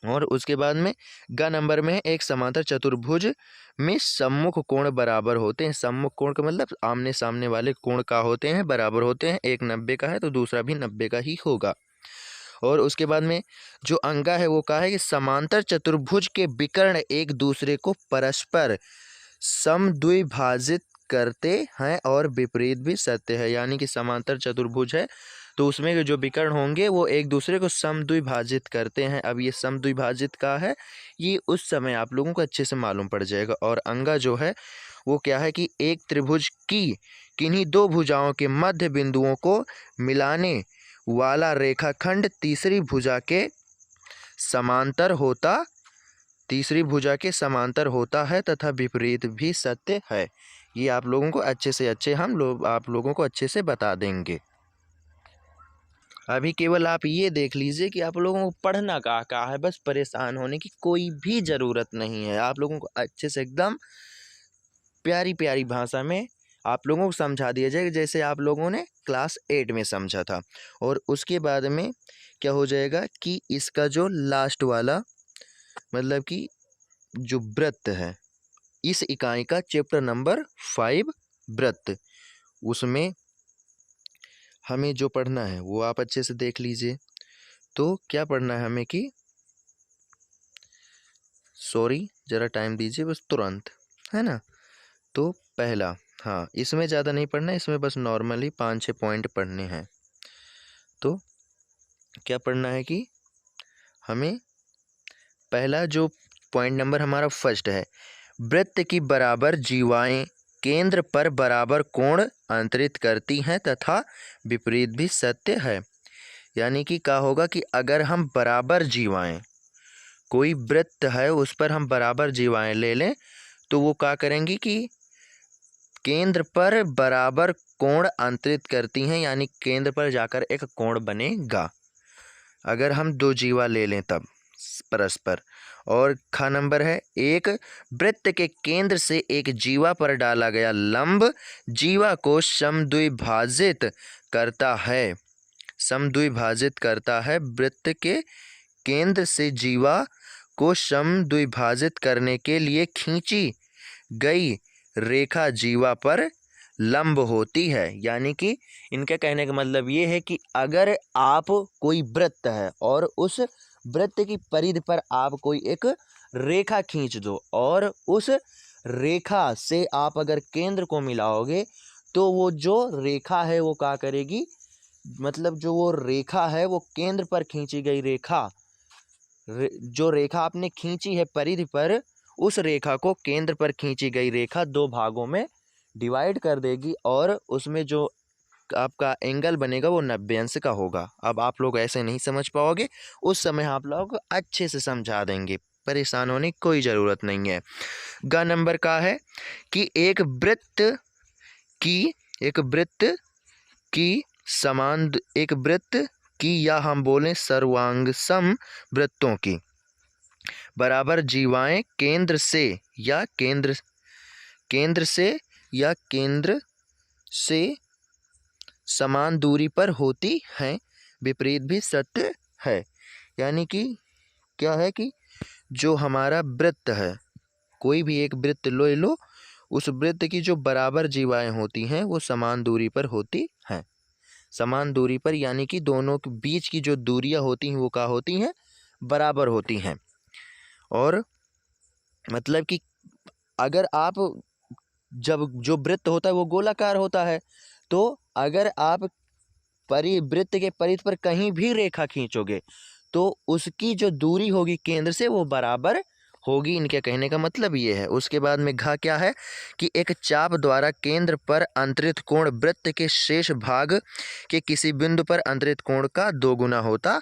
और उसके बाद में ग नंबर में एक समांतर चतुर्भुज में सम्मुख कोण बराबर होते हैं। सम्मुख कोण का मतलब आमने सामने वाले कोण का होते हैं, बराबर होते हैं। एक 90 का है तो दूसरा भी 90 का ही होगा। और उसके बाद में जो अंगा है वो कहा है कि समांतर चतुर्भुज के विकर्ण एक दूसरे को परस्पर समद्विभाजित करते हैं और विपरीत भी सत्य है। यानी कि समांतर चतुर्भुज है तो उसमें के जो विकर्ण होंगे वो एक दूसरे को समद्विभाजित करते हैं। अब ये समद्विभाजित का है ये उस समय आप लोगों को अच्छे से मालूम पड़ जाएगा। और अंगा जो है वो क्या है कि एक त्रिभुज की किन्हीं दो भुजाओं के मध्य बिंदुओं को मिलाने वाला रेखाखंड तीसरी भुजा के समांतर होता है तथा विपरीत भी सत्य है। ये आप लोगों को अच्छे से अच्छे आप लोगों को अच्छे से बता देंगे। अभी केवल आप ये देख लीजिए कि आप लोगों को पढ़ना कहाँ है, बस परेशान होने की कोई भी ज़रूरत नहीं है। आप लोगों को अच्छे से एकदम प्यारी प्यारी भाषा में आप लोगों को समझा दिया जाएगा जैसे आप लोगों ने क्लास 8 में समझा था। और उसके बाद में क्या हो जाएगा कि इसका जो लास्ट वाला मतलब कि जो वृत्त है इस इकाई का चैप्टर नंबर 5 वृत्त, उसमें हमें जो पढ़ना है वो आप अच्छे से देख लीजिए। तो क्या पढ़ना है हमें कि सॉरी ज़रा टाइम दीजिए बस तुरंत, है ना। तो पहला, हाँ इसमें ज़्यादा नहीं पढ़ना है, इसमें बस नॉर्मली 5-6 पॉइंट पढ़ने हैं। तो क्या पढ़ना है कि हमें पहला जो पॉइंट नंबर हमारा फर्स्ट है, वृत्त की बराबर जीवाएं केंद्र पर बराबर कोण अंतरित करती हैं तथा विपरीत भी सत्य है। यानी कि क्या होगा कि अगर हम बराबर जीवाएं, कोई वृत्त है उस पर हम बराबर जीवाएं ले लें तो वो क्या करेंगी कि केंद्र पर बराबर कोण अंतरित करती हैं, यानी केंद्र पर जाकर एक कोण बनेगा अगर हम दो जीवा ले लें तब परस्पर। और ख नंबर है, एक वृत्त के केंद्र से एक जीवा पर डाला गया लंब जीवा को समद्विभाजित करता है। समद्विभाजित करता है। वृत्त के केंद्र से जीवा को समद्विभाजित करने के लिए खींची गई रेखा जीवा पर लंब होती है। यानी कि इनके कहने का मतलब ये है कि अगर आप कोई वृत्त है और उस वृत्त की परिधि पर आप कोई एक रेखा खींच दो और उस रेखा से आप अगर केंद्र को मिलाओगे तो वो जो रेखा है वो क्या करेगी, मतलब जो वो रेखा है वो केंद्र पर खींची गई रेखा, जो रेखा आपने खींची है परिधि पर, उस रेखा को केंद्र पर खींची गई रेखा दो भागों में डिवाइड कर देगी और उसमें जो आपका एंगल बनेगा वो 90 अंश का होगा। अब आप लोग ऐसे नहीं समझ पाओगे, उस समय आप लोग अच्छे से समझा देंगे, परेशान होने की कोई ज़रूरत नहीं है। ग नंबर का है कि एक वृत्त की या हम बोलें सर्वांग सम वृत्तों की बराबर जीवाएं केंद्र से समान दूरी पर होती हैं, विपरीत भी सत्य है। यानी कि क्या है कि जो हमारा वृत्त है, कोई भी एक वृत्त ले लो, उस वृत्त की जो बराबर जीवाएं होती हैं वो समान दूरी पर होती हैं। समान दूरी पर यानी कि दोनों के बीच की जो दूरियां होती हैं वो क्या होती हैं, बराबर होती हैं। और मतलब कि अगर आप जब जो वृत्त होता है वो गोलाकार होता है, तो अगर आप परिवृत्त के परिधि पर कहीं भी रेखा खींचोगे तो उसकी जो दूरी होगी केंद्र से वो बराबर होगी। इनके कहने का मतलब ये है। उसके बाद में घ क्या है कि एक चाप द्वारा केंद्र पर अंतरित कोण वृत्त के शेष भाग के किसी बिंदु पर अंतरित कोण का 2 गुना होता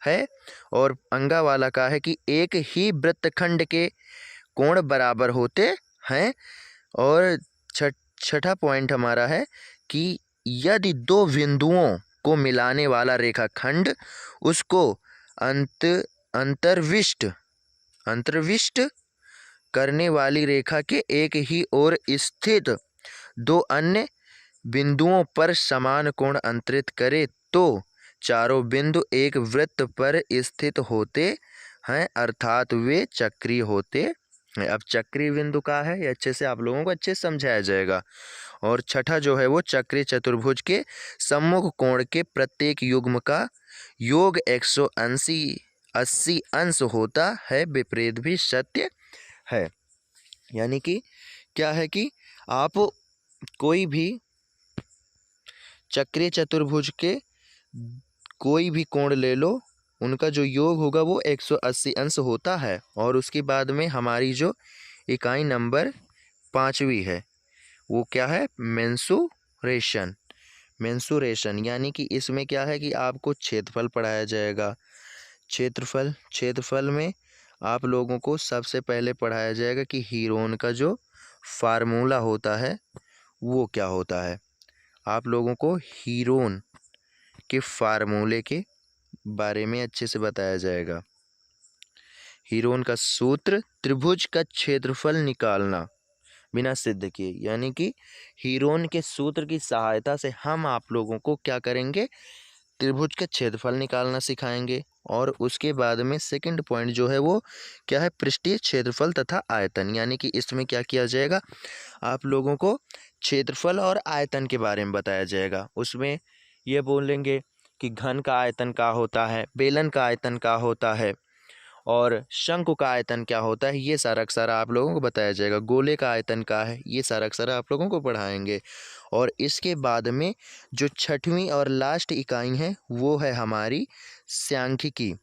है। और अंगा वाला का है कि एक ही वृत्तखंड के कोण बराबर होते हैं। और छठा पॉइंट हमारा है कि यदि दो बिंदुओं को मिलाने वाला रेखाखंड उसको अंतर्विष्ट करने वाली रेखा के एक ही ओर स्थित दो अन्य बिंदुओं पर समान कोण अंतरित करे तो चारों बिंदु एक वृत्त पर स्थित होते हैं, अर्थात वे चक्रीय होते हैं। अब चक्रीय बिंदु का है ये अच्छे से आप लोगों को अच्छे से समझाया जाएगा। और छठा जो है वो चक्रीय चतुर्भुज के सम्मुख कोण के प्रत्येक युग्म का योग 180 अंश होता है, विपरीत भी सत्य है। यानी कि क्या है कि आप कोई भी चक्रीय चतुर्भुज के कोई भी कोण ले लो, उनका जो योग होगा वो 180 अंश होता है। और उसके बाद में हमारी जो इकाई नंबर 5वीं है वो क्या है, मेंसुरेशन। यानी कि इसमें क्या है कि आपको क्षेत्रफल पढ़ाया जाएगा। क्षेत्रफल में आप लोगों को सबसे पहले पढ़ाया जाएगा कि हीरोन का जो फार्मूला होता है वो क्या होता है। आप लोगों को हीरोन के फार्मूले के बारे में अच्छे से बताया जाएगा। हीरोन का सूत्र, त्रिभुज का क्षेत्रफल निकालना बिना सिद्ध किए। यानी कि हीरोन के सूत्र की सहायता से हम आप लोगों को क्या करेंगे, त्रिभुज का क्षेत्रफल निकालना सिखाएंगे। और उसके बाद में सेकंड पॉइंट जो है वो क्या है, पृष्ठीय क्षेत्रफल तथा आयतन। यानी कि इसमें क्या किया जाएगा, आप लोगों को क्षेत्रफल और आयतन के बारे में बताया जाएगा। उसमें ये बोलेंगे कि घन का आयतन क्या होता है, बेलन का आयतन क्या होता है और शंकु का आयतन क्या होता है, ये सारा अक्सर आप लोगों को बताया जाएगा। गोले का आयतन क्या है, ये सारा अक्सर आप लोगों को पढ़ाएंगे। और इसके बाद में जो छठवीं और लास्ट इकाई है वो है हमारी सांख्यिकी।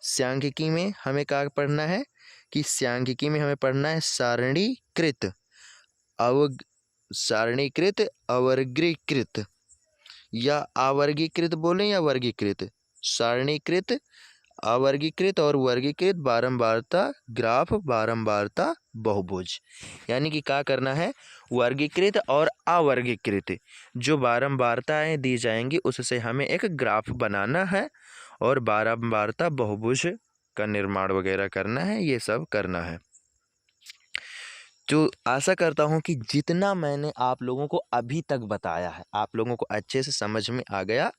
सांख्यिकी में हमें क्या पढ़ना है कि सांख्यिकी में हमें पढ़ना है सारणीकृत सारणीकृत, अवर्गीकृत या अवर्गीकृत बोलें या वर्गीकृत, सारणीकृत, अवर्गीकृत और वर्गीकृत बारंबारता ग्राफ, बारंबारता बहुभुज। यानी कि क्या करना है, वर्गीकृत और अवर्गीकृत जो बारंबारताएं दी जाएंगी उससे हमें एक ग्राफ बनाना है और बारंबारता बहुभुज का निर्माण वगैरह करना है, ये सब करना है। तो आशा करता हूँ कि जितना मैंने आप लोगों को अभी तक बताया है आप लोगों को अच्छे से समझ में आ गया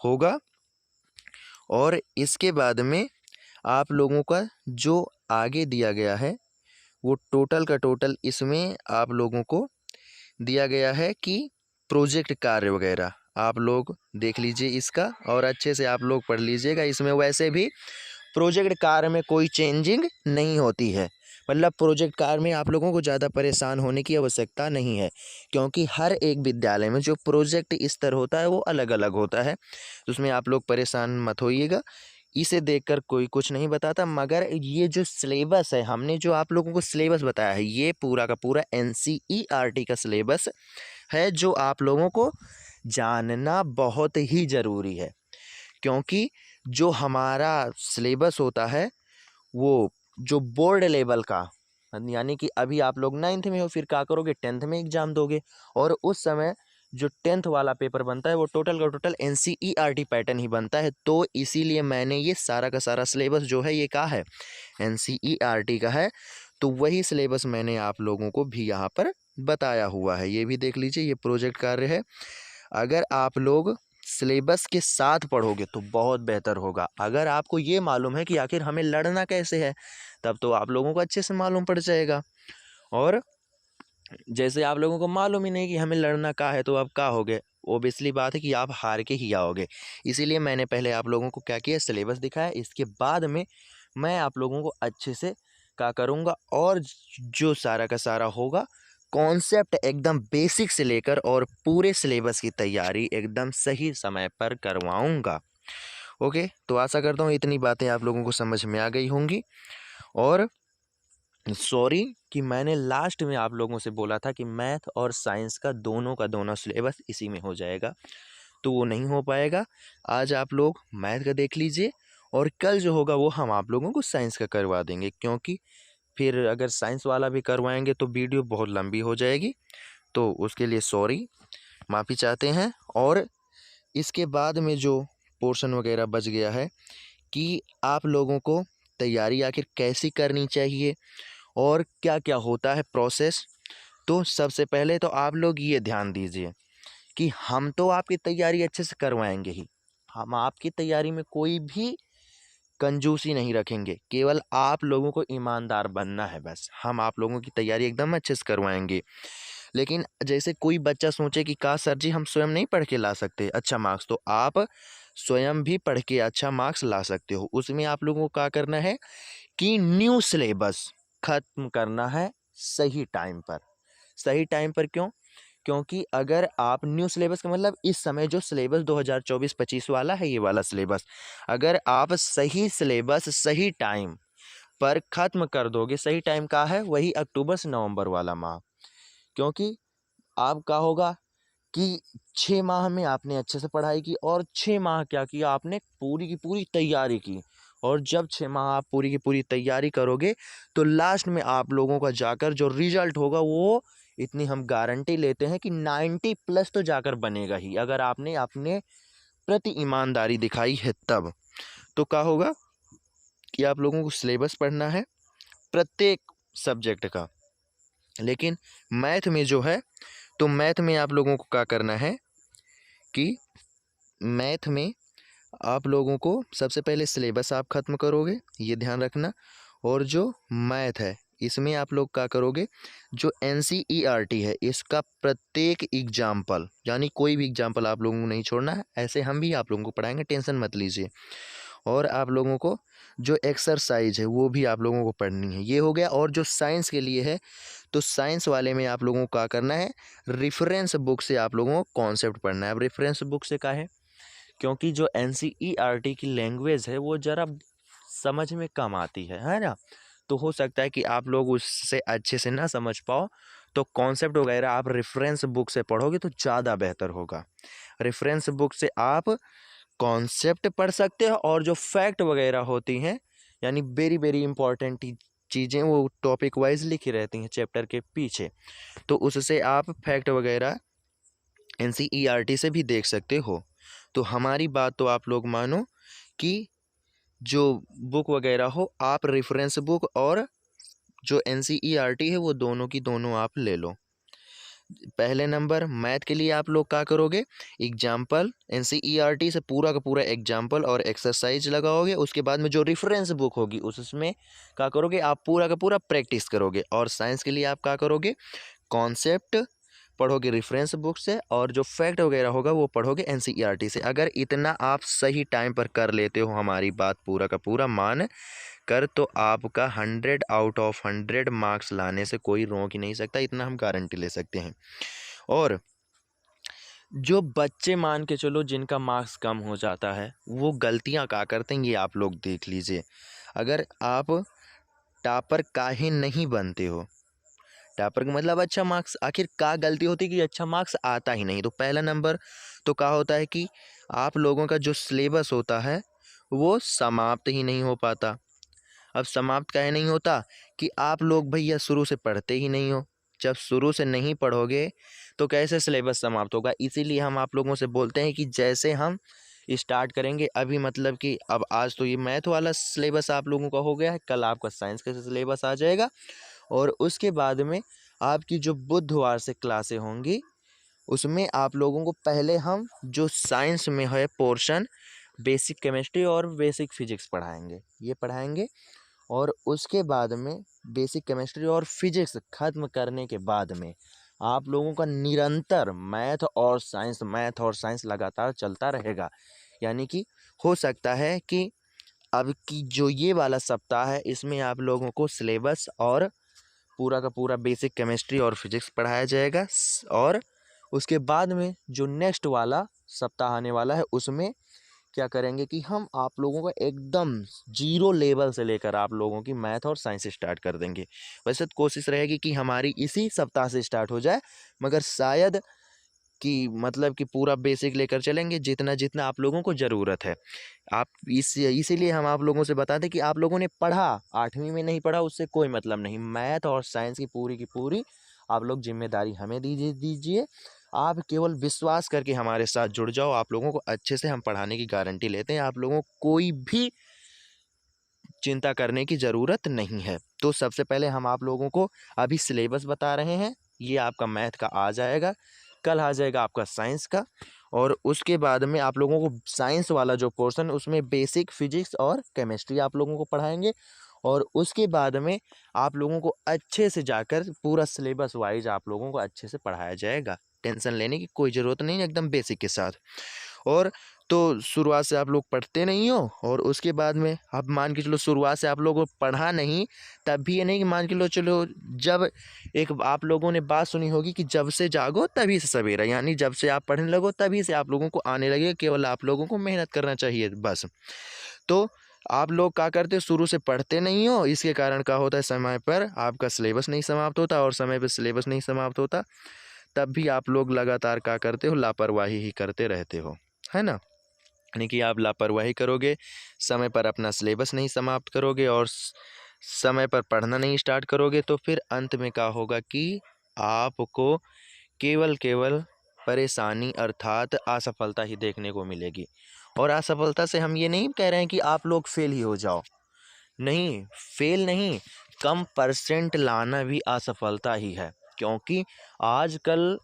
होगा। और इसके बाद में आप लोगों का जो आगे दिया गया है वो टोटल का टोटल इसमें आप लोगों को दिया गया है कि प्रोजेक्ट कार्य वगैरह आप लोग देख लीजिए इसका और अच्छे से आप लोग पढ़ लीजिएगा। इसमें वैसे भी प्रोजेक्ट कार्य में कोई चेंजिंग नहीं होती है, मतलब प्रोजेक्ट कार्य में आप लोगों को ज़्यादा परेशान होने की आवश्यकता नहीं है, क्योंकि हर एक विद्यालय में जो प्रोजेक्ट स्तर होता है वो अलग अलग होता है। तो उसमें आप लोग परेशान मत होइएगा, इसे देखकर कोई कुछ नहीं बताता। मगर ये जो सिलेबस है, हमने जो आप लोगों को सिलेबस बताया है ये पूरा का पूरा NCERT का सिलेबस है, जो आप लोगों को जानना बहुत ही ज़रूरी है। क्योंकि जो हमारा सिलेबस होता है वो जो बोर्ड लेवल का, यानी कि अभी आप लोग 9th में हो, फिर क्या करोगे 10th में एग्ज़ाम दोगे, और उस समय जो 10th वाला पेपर बनता है वो टोटल का टोटल NCERT पैटर्न ही बनता है। तो इसीलिए मैंने ये सारा का सारा सिलेबस जो है ये क्या है, NCERT का है। तो वही सिलेबस मैंने आप लोगों को भी यहाँ पर बताया हुआ है, ये भी देख लीजिए, ये प्रोजेक्ट कार्य है। अगर आप लोग सिलेबस के साथ पढ़ोगे तो बहुत बेहतर होगा। अगर आपको ये मालूम है कि आखिर हमें लड़ना कैसे है, तब तो आप लोगों को अच्छे से मालूम पड़ जाएगा। और जैसे आप लोगों को मालूम ही नहीं कि हमें लड़ना क्या है, तो आप क्या होगे, ओबियसली बात है कि आप हार के ही आओगे। इसीलिए मैंने पहले आप लोगों को क्या किया, सिलेबस दिखाया, इसके बाद में मैं आप लोगों को अच्छे से क्या करूँगा, और जो सारा का सारा होगा कॉन्सेप्ट एकदम बेसिक से लेकर और पूरे सिलेबस की तैयारी एकदम सही समय पर करवाऊँगा। ओके, तो आशा करता हूँ इतनी बातें आप लोगों को समझ में आ गई होंगी। और सॉरी कि मैंने लास्ट में आप लोगों से बोला था कि मैथ और साइंस का दोनों सिलेबस इसी में हो जाएगा, तो वो नहीं हो पाएगा। आज आप लोग मैथ का देख लीजिए और कल जो होगा वो हम आप लोगों को साइंस का करवा देंगे, क्योंकि फिर अगर साइंस वाला भी करवाएंगे तो वीडियो बहुत लंबी हो जाएगी। तो उसके लिए सॉरी, माफ़ी चाहते हैं। और इसके बाद में जो पोर्शन वगैरह बच गया है कि आप लोगों को तैयारी आखिर कैसी करनी चाहिए और क्या क्या होता है प्रोसेस, तो सबसे पहले तो आप लोग ये ध्यान दीजिए कि हम तो आपकी तैयारी अच्छे से करवाएंगे ही, हम आपकी तैयारी में कोई भी कंजूसी नहीं रखेंगे, केवल आप लोगों को ईमानदार बनना है बस। हम आप लोगों की तैयारी एकदम अच्छे से करवाएंगे। लेकिन जैसे कोई बच्चा सोचे कि का सर जी हम स्वयं नहीं पढ़ के ला सकते अच्छा मार्क्स, तो आप स्वयं भी पढ़ के अच्छा मार्क्स ला सकते हो। उसमें आप लोगों को क्या करना है कि न्यू सिलेबस ख़त्म करना है सही टाइम पर। सही टाइम पर क्यों? क्योंकि अगर आप न्यू सिलेबस का मतलब इस समय जो सिलेबस 2024-25 वाला है, ये वाला सिलेबस, अगर आप सही सिलेबस सही टाइम पर ख़त्म कर दोगे, सही टाइम का है वही अक्टूबर से नवंबर वाला माह, क्योंकि आपका होगा कि 6 माह में आपने अच्छे से पढ़ाई की और 6 माह क्या किया आपने, पूरी की पूरी तैयारी की। और जब 6 माह आप पूरी की पूरी तैयारी करोगे तो लास्ट में आप लोगों का जाकर जो रिजल्ट होगा वो इतनी हम गारंटी लेते हैं कि 90+ तो जाकर बनेगा ही, अगर आपने अपने प्रति ईमानदारी दिखाई है तब। तो क्या होगा कि आप लोगों को सिलेबस पढ़ना है प्रत्येक सब्जेक्ट का। लेकिन मैथ में जो है, तो मैथ में आप लोगों को क्या करना है कि मैथ में आप लोगों को सबसे पहले सिलेबस आप ख़त्म करोगे, ये ध्यान रखना। और जो मैथ है इसमें आप लोग क्या करोगे, जो NCERT है इसका प्रत्येक एग्जाम्पल, यानी कोई भी एग्जाम्पल आप लोगों को नहीं छोड़ना है, ऐसे हम भी आप लोगों को पढ़ाएंगे, टेंशन मत लीजिए। और आप लोगों को जो एक्सरसाइज है वो भी आप लोगों को पढ़नी है, ये हो गया। और जो साइंस के लिए है, तो साइंस वाले में आप लोगों को क्या करना है, रेफरेंस बुक से आप लोगों को कॉन्सेप्ट पढ़ना है। अब रेफरेंस बुक से क्या है, क्योंकि जो NCERT की लैंग्वेज है वो ज़रा समझ में कम आती है ना, तो हो सकता है कि आप लोग उससे अच्छे से ना समझ पाओ, तो कॉन्सेप्ट वगैरह आप रेफरेंस बुक से पढ़ोगे तो ज़्यादा बेहतर होगा। रेफरेंस बुक से आप कॉन्सेप्ट पढ़ सकते हो और जो फैक्ट वगैरह होती हैं, यानी वेरी वेरी इंपॉर्टेंट चीज़ें वो टॉपिक वाइज लिखी रहती हैं चैप्टर के पीछे, तो उससे आप फैक्ट वगैरह एनसीईआरटी से भी देख सकते हो। तो हमारी बात तो आप लोग मानो कि जो बुक वगैरह हो आप रेफरेंस बुक और जो एनसीईआरटी है वो दोनों की दोनों आप ले लो। पहले नंबर मैथ के लिए आप लोग क्या करोगे, एग्जाम्पल एनसीईआरटी से पूरा का पूरा एग्जाम्पल और एक्सरसाइज लगाओगे। उसके बाद में जो रेफरेंस बुक होगी उसमें क्या करोगे, आप पूरा का पूरा प्रैक्टिस करोगे। और साइंस के लिए आप क्या करोगे, कॉन्सेप्ट पढ़ोगे रेफरेंस बुक से और जो फैक्ट वगैरह होगा वो पढ़ोगे एनसीईआरटी से। अगर इतना आप सही टाइम पर कर लेते हो, हमारी बात पूरा का पूरा मान कर, तो आपका 100 आउट ऑफ 100 मार्क्स लाने से कोई रोक ही नहीं सकता, इतना हम गारंटी ले सकते हैं। और जो बच्चे मान के चलो जिनका मार्क्स कम हो जाता है वो गलतियां क्या करते हैं ये आप लोग देख लीजिए। अगर आप टॉपर काहे नहीं बनते हो, टॉपर का मतलब अच्छा मार्क्स, आखिर क्या गलती होती है कि अच्छा मार्क्स आता ही नहीं। तो पहला नंबर तो क्या होता है कि आप लोगों का जो सिलेबस होता है वो समाप्त ही नहीं हो पाता। अब समाप्त काहे नहीं होता कि आप लोग भैया शुरू से पढ़ते ही नहीं हो। जब शुरू से नहीं पढ़ोगे तो कैसे सिलेबस समाप्त होगा। इसीलिए हम आप लोगों से बोलते हैं कि जैसे हम स्टार्ट करेंगे अभी, मतलब कि अब आज तो ये मैथ वाला सिलेबस आप लोगों का हो गया है, कल आपका साइंस का सिलेबस आ जाएगा। और उसके बाद में आपकी जो बुधवार से क्लासें होंगी उसमें आप लोगों को पहले हम जो साइंस में है पोर्शन बेसिक केमिस्ट्री और बेसिक फिजिक्स पढ़ाएंगे, ये पढ़ाएंगे। और उसके बाद में बेसिक केमिस्ट्री और फिजिक्स खत्म करने के बाद में आप लोगों का निरंतर मैथ और साइंस लगातार चलता रहेगा। यानी कि हो सकता है कि अब की जो ये वाला सप्ताह है इसमें आप लोगों को सिलेबस और पूरा का पूरा बेसिक केमिस्ट्री और फिजिक्स पढ़ाया जाएगा। और उसके बाद में जो नेक्स्ट वाला सप्ताह आने वाला है उसमें क्या करेंगे कि हम आप लोगों का एकदम जीरो लेवल से लेकर आप लोगों की मैथ और साइंस स्टार्ट कर देंगे। वैसे तो कोशिश रहेगी कि हमारी इसी सप्ताह से स्टार्ट हो जाए, मगर शायद कि मतलब कि पूरा बेसिक लेकर चलेंगे जितना जितना आप लोगों को ज़रूरत है। आप इसीलिए हम आप लोगों से बताते कि आप लोगों ने पढ़ा, 8वीं में नहीं पढ़ा उससे कोई मतलब नहीं। मैथ और साइंस की पूरी आप लोग जिम्मेदारी हमें दीजिए। आप केवल विश्वास करके हमारे साथ जुड़ जाओ, आप लोगों को अच्छे से हम पढ़ाने की गारंटी लेते हैं। आप लोगों को कोई भी चिंता करने की ज़रूरत नहीं है। तो सबसे पहले हम आप लोगों को अभी सिलेबस बता रहे हैं। ये आपका मैथ का आ जाएगा, कल आ जाएगा आपका साइंस का। और उसके बाद में आप लोगों को साइंस वाला जो पोर्शन उसमें बेसिक फिजिक्स और केमिस्ट्री आप लोगों को पढ़ाएंगे। और उसके बाद में आप लोगों को अच्छे से जाकर पूरा सिलेबस वाइज आप लोगों को अच्छे से पढ़ाया जाएगा। टेंशन लेने की कोई ज़रूरत नहीं, एकदम बेसिक के साथ। और तो शुरुआत से आप लोग पढ़ते नहीं हो और उसके बाद में अब मान के चलो शुरुआत से आप लोगों को पढ़ा नहीं, तब भी ये नहीं कि मान के लो चलो जब एक आप लोगों ने बात सुनी होगी कि जब से जागो तभी से सवेरा, यानी जब से आप पढ़ने लगो तभी से आप लोगों को आने लगेगा, केवल आप लोगों को मेहनत करना चाहिए बस। तो आप लोग क्या करते हो, शुरू से पढ़ते नहीं हो, इसके कारण क्या होता है समय पर आपका सिलेबस नहीं समाप्त होता। और समय पर सिलेबस नहीं समाप्त होता तब भी आप लोग लगातार क्या करते हो, लापरवाही ही करते रहते हो, है ना। यानी कि आप लापरवाही करोगे, समय पर अपना सिलेबस नहीं समाप्त करोगे और समय पर पढ़ना नहीं स्टार्ट करोगे, तो फिर अंत में क्या होगा कि आपको केवल केवल परेशानी अर्थात असफलता ही देखने को मिलेगी। और असफलता से हम ये नहीं कह रहे हैं कि आप लोग फेल ही हो जाओ, नहीं, फेल नहीं, कम परसेंट लाना भी असफलता ही है। क्योंकि आजकल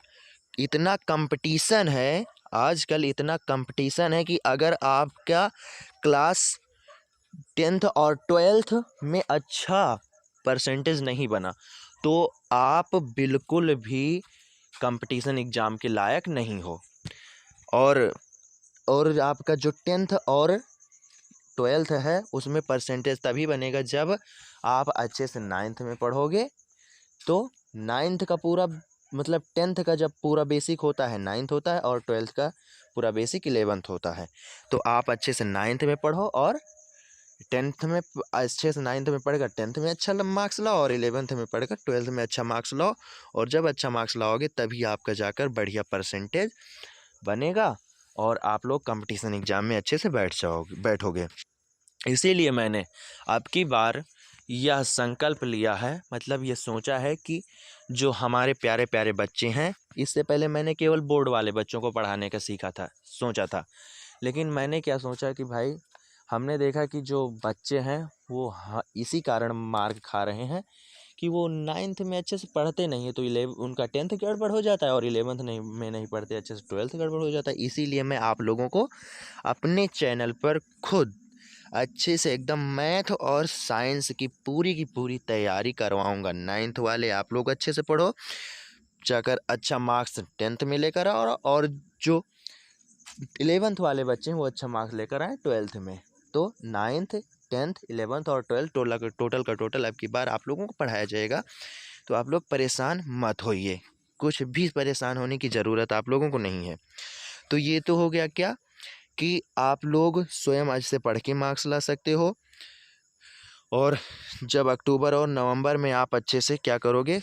इतना कंपटीशन है, आजकल इतना कंपटीशन है कि अगर आपका क्लास 10th और 12th में अच्छा परसेंटेज नहीं बना तो आप बिल्कुल भी कंपटीशन एग्ज़ाम के लायक नहीं हो। और आपका जो 10th और 12th है उसमें परसेंटेज तभी बनेगा जब आप अच्छे से 9th में पढ़ोगे। तो 9th का पूरा मतलब 10th का जब पूरा बेसिक होता है 9th होता है और 12th का पूरा बेसिक 11th होता है। तो आप अच्छे से 9th में पढ़ो और टेंथ में अच्छे से 9th में पढ़कर 10th में अच्छा मार्क्स लाओ और 11th में पढ़कर 12th में अच्छा मार्क्स लाओ। और जब अच्छा मार्क्स लाओगे तभी आपका जाकर बढ़िया परसेंटेज बनेगा और आप लोग कंपटीशन एग्ज़ाम में अच्छे से बैठोगे। इसीलिए मैंने अब की बार यह संकल्प लिया है, मतलब ये सोचा है कि जो हमारे प्यारे प्यारे बच्चे हैं, इससे पहले मैंने केवल बोर्ड वाले बच्चों को पढ़ाने का सोचा था। लेकिन मैंने क्या सोचा कि भाई हमने देखा कि जो बच्चे हैं वो इसी कारण मार खा रहे हैं कि वो 9th में अच्छे से पढ़ते नहीं है, तो उनका 10th गड़बड़ हो जाता है और 11th में नहीं पढ़ते अच्छे से 12th गड़बड़ हो जाता है। इसीलिए मैं आप लोगों को अपने चैनल पर खुद अच्छे से एकदम मैथ और साइंस की पूरी तैयारी करवाऊँगा। 9th वाले आप लोग अच्छे से पढ़ो, जाकर अच्छा मार्क्स 10th में लेकर आओ और जो 11th वाले बच्चे हैं वो अच्छा मार्क्स लेकर आए 12th में। तो 9th 10th 11th और 12th टोटल अब की बार आप लोगों को पढ़ाया जाएगा। तो आप लोग परेशान मत होइए, कुछ भी परेशान होने की ज़रूरत आप लोगों को नहीं है। तो ये तो हो गया क्या कि आप लोग स्वयं आज से पढ़ के मार्क्स ला सकते हो। और जब अक्टूबर और नवंबर में आप अच्छे से क्या करोगे,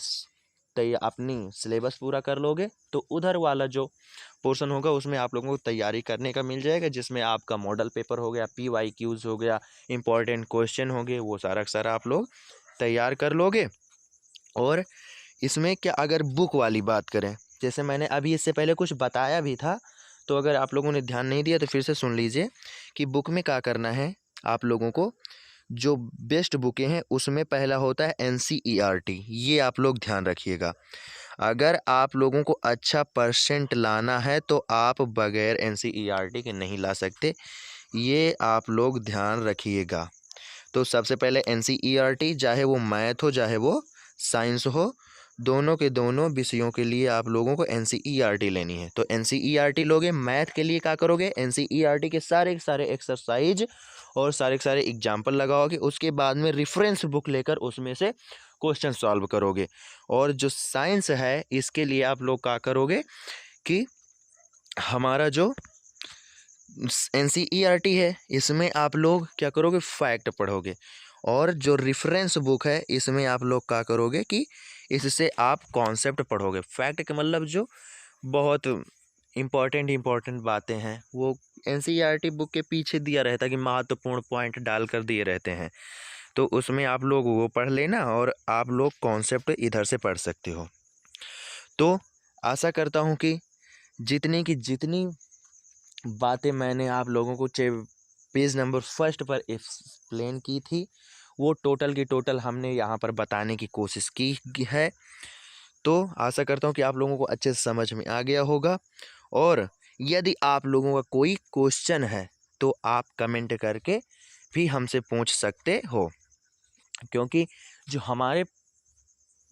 अपनी सिलेबस पूरा कर लोगे, तो उधर वाला जो पोर्शन होगा उसमें आप लोगों को तैयारी करने का मिल जाएगा, जिसमें आपका मॉडल पेपर हो गया, PYQs हो गया, इंपॉर्टेंट क्वेश्चन हो गए, वो सारा सारा आप लोग तैयार कर लोगे। और इसमें क्या, अगर बुक वाली बात करें, जैसे मैंने अभी इससे पहले कुछ बताया भी था, तो अगर आप लोगों ने ध्यान नहीं दिया तो फिर से सुन लीजिए कि बुक में क्या करना है। आप लोगों को जो बेस्ट बुकें हैं उसमें पहला होता है NCERT, ये आप लोग ध्यान रखिएगा। अगर आप लोगों को अच्छा परसेंट लाना है तो आप बगैर NCERT के नहीं ला सकते, ये आप लोग ध्यान रखिएगा। तो सबसे पहले NCERT, चाहे वो मैथ हो चाहे वो साइंस हो, दोनों के दोनों विषयों के लिए आप लोगों को NCERT लेनी है। तो NCERT लोगे, मैथ के लिए क्या करोगे, NCERT के सारे के सारे एक्सरसाइज और सारे के सारे एग्जाम्पल लगाओगे। उसके बाद में रेफरेंस बुक लेकर उसमें से क्वेश्चन सॉल्व करोगे। और जो साइंस है इसके लिए आप लोग क्या करोगे कि हमारा जो NCERT है इसमें आप लोग क्या करोगे, फैक्ट पढ़ोगे। और जो रेफरेंस बुक है इसमें आप लोग क्या करोगे कि इससे आप कॉन्सेप्ट पढ़ोगे। फैक्ट का मतलब जो बहुत इम्पॉर्टेंट बातें हैं वो NCERT बुक के पीछे दिया रहता है कि महत्वपूर्ण पॉइंट डाल कर दिए रहते हैं, तो उसमें आप लोग वो पढ़ लेना और आप लोग कॉन्सेप्ट इधर से पढ़ सकते हो। तो आशा करता हूँ कि जितनी बातें मैंने आप लोगों को पेज नंबर 1 पर एक्सप्लेन की थी वो टोटल की टोटल हमने यहाँ पर बताने की कोशिश की है। तो आशा करता हूँ कि आप लोगों को अच्छे से समझ में आ गया होगा। और यदि आप लोगों का कोई क्वेश्चन है तो आप कमेंट करके भी हमसे पूछ सकते हो, क्योंकि जो हमारे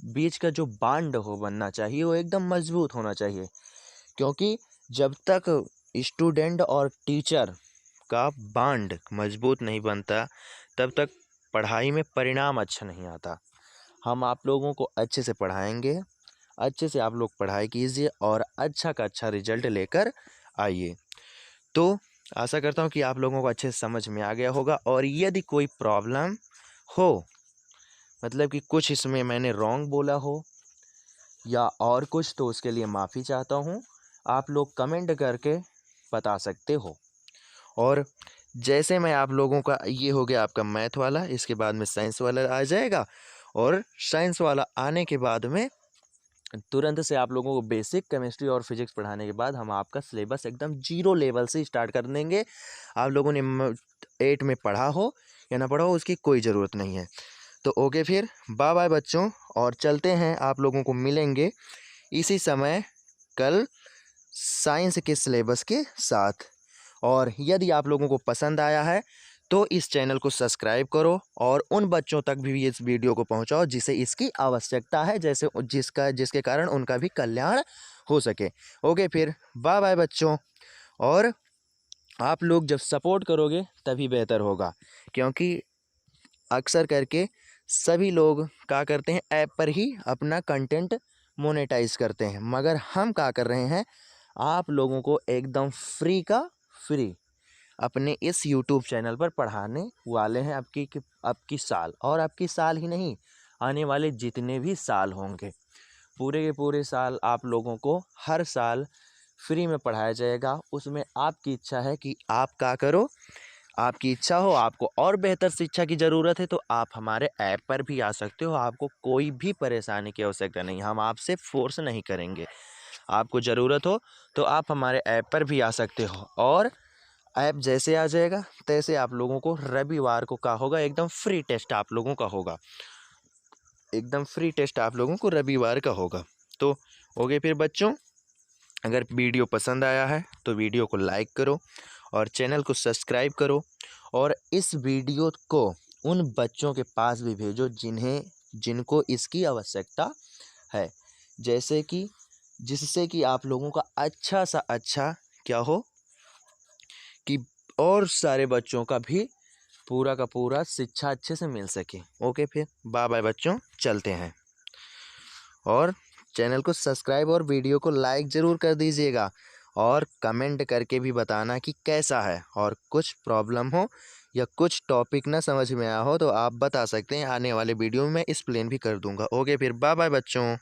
बीच का जो बांड हो बनना चाहिए वो एकदम मजबूत होना चाहिए। क्योंकि जब तक स्टूडेंट और टीचर का बांड मजबूत नहीं बनता तब तक पढ़ाई में परिणाम अच्छा नहीं आता। हम आप लोगों को अच्छे से पढ़ाएंगे, अच्छे से आप लोग पढ़ाई कीजिए और अच्छा का अच्छा रिजल्ट लेकर आइए। तो आशा करता हूँ कि आप लोगों को अच्छे से समझ में आ गया होगा। और यदि कोई प्रॉब्लम हो, मतलब कि कुछ इसमें मैंने रॉन्ग बोला हो या और कुछ, तो उसके लिए माफ़ी चाहता हूँ। आप लोग कमेंट करके बता सकते हो। और जैसे मैं आप लोगों का, ये हो गया आपका मैथ वाला, इसके बाद में साइंस वाला आ जाएगा। और साइंस वाला आने के बाद में तुरंत से आप लोगों को बेसिक केमिस्ट्री और फिजिक्स पढ़ाने के बाद हम आपका सिलेबस एकदम 0 लेवल से स्टार्ट कर देंगे। आप लोगों ने 8 में पढ़ा हो या ना पढ़ा हो उसकी कोई ज़रूरत नहीं है। तो ओके, फिर बाय बाय बच्चों, और चलते हैं, आप लोगों को मिलेंगे इसी समय कल साइंस के सिलेबस के साथ। और यदि आप लोगों को पसंद आया है तो इस चैनल को सब्सक्राइब करो और उन बच्चों तक भी इस वीडियो को पहुंचाओ जिसे इसकी आवश्यकता है, जैसे जिसके कारण उनका भी कल्याण हो सके। ओके, फिर बाय बाय बच्चों। और आप लोग जब सपोर्ट करोगे तभी बेहतर होगा, क्योंकि अक्सर करके सभी लोग क्या करते हैं, ऐप पर ही अपना कंटेंट मोनेटाइज करते हैं, मगर हम क्या कर रहे हैं, आप लोगों को एकदम फ्री का फ्री अपने इस यूट्यूब चैनल पर पढ़ाने वाले हैं आपकी साल, और आपकी साल ही नहीं, आने वाले जितने भी साल होंगे, पूरे के पूरे साल आप लोगों को हर साल फ्री में पढ़ाया जाएगा। उसमें आपकी इच्छा है कि आप क्या करो, आपकी इच्छा हो, आपको और बेहतर शिक्षा की ज़रूरत है तो आप हमारे ऐप पर भी आ सकते हो। आपको कोई भी परेशानी की आवश्यकता नहीं, हम आपसे फोर्स नहीं करेंगे। आपको ज़रूरत हो तो आप हमारे ऐप पर भी आ सकते हो, और ऐप जैसे आ जाएगा तैसे आप लोगों को रविवार को क्या होगा, एकदम फ्री टेस्ट आप लोगों का होगा, एकदम फ्री टेस्ट आप लोगों को रविवार का होगा। तो हो गए फिर बच्चों, अगर वीडियो पसंद आया है तो वीडियो को लाइक करो और चैनल को सब्सक्राइब करो, और इस वीडियो को उन बच्चों के पास भी भेजो जिनको इसकी आवश्यकता है, जैसे कि जिससे कि आप लोगों का अच्छा सा अच्छा क्या हो कि और सारे बच्चों का भी पूरा का पूरा शिक्षा अच्छे से मिल सके। ओके फिर बाय बाय बच्चों, चलते हैं। और चैनल को सब्सक्राइब और वीडियो को लाइक ज़रूर कर दीजिएगा, और कमेंट करके भी बताना कि कैसा है, और कुछ प्रॉब्लम हो या कुछ टॉपिक ना समझ में आया हो तो आप बता सकते हैं, आने वाले वीडियो में मैं एक्सप्लेन भी कर दूंगा। ओके फिर बाय बाय बच्चों।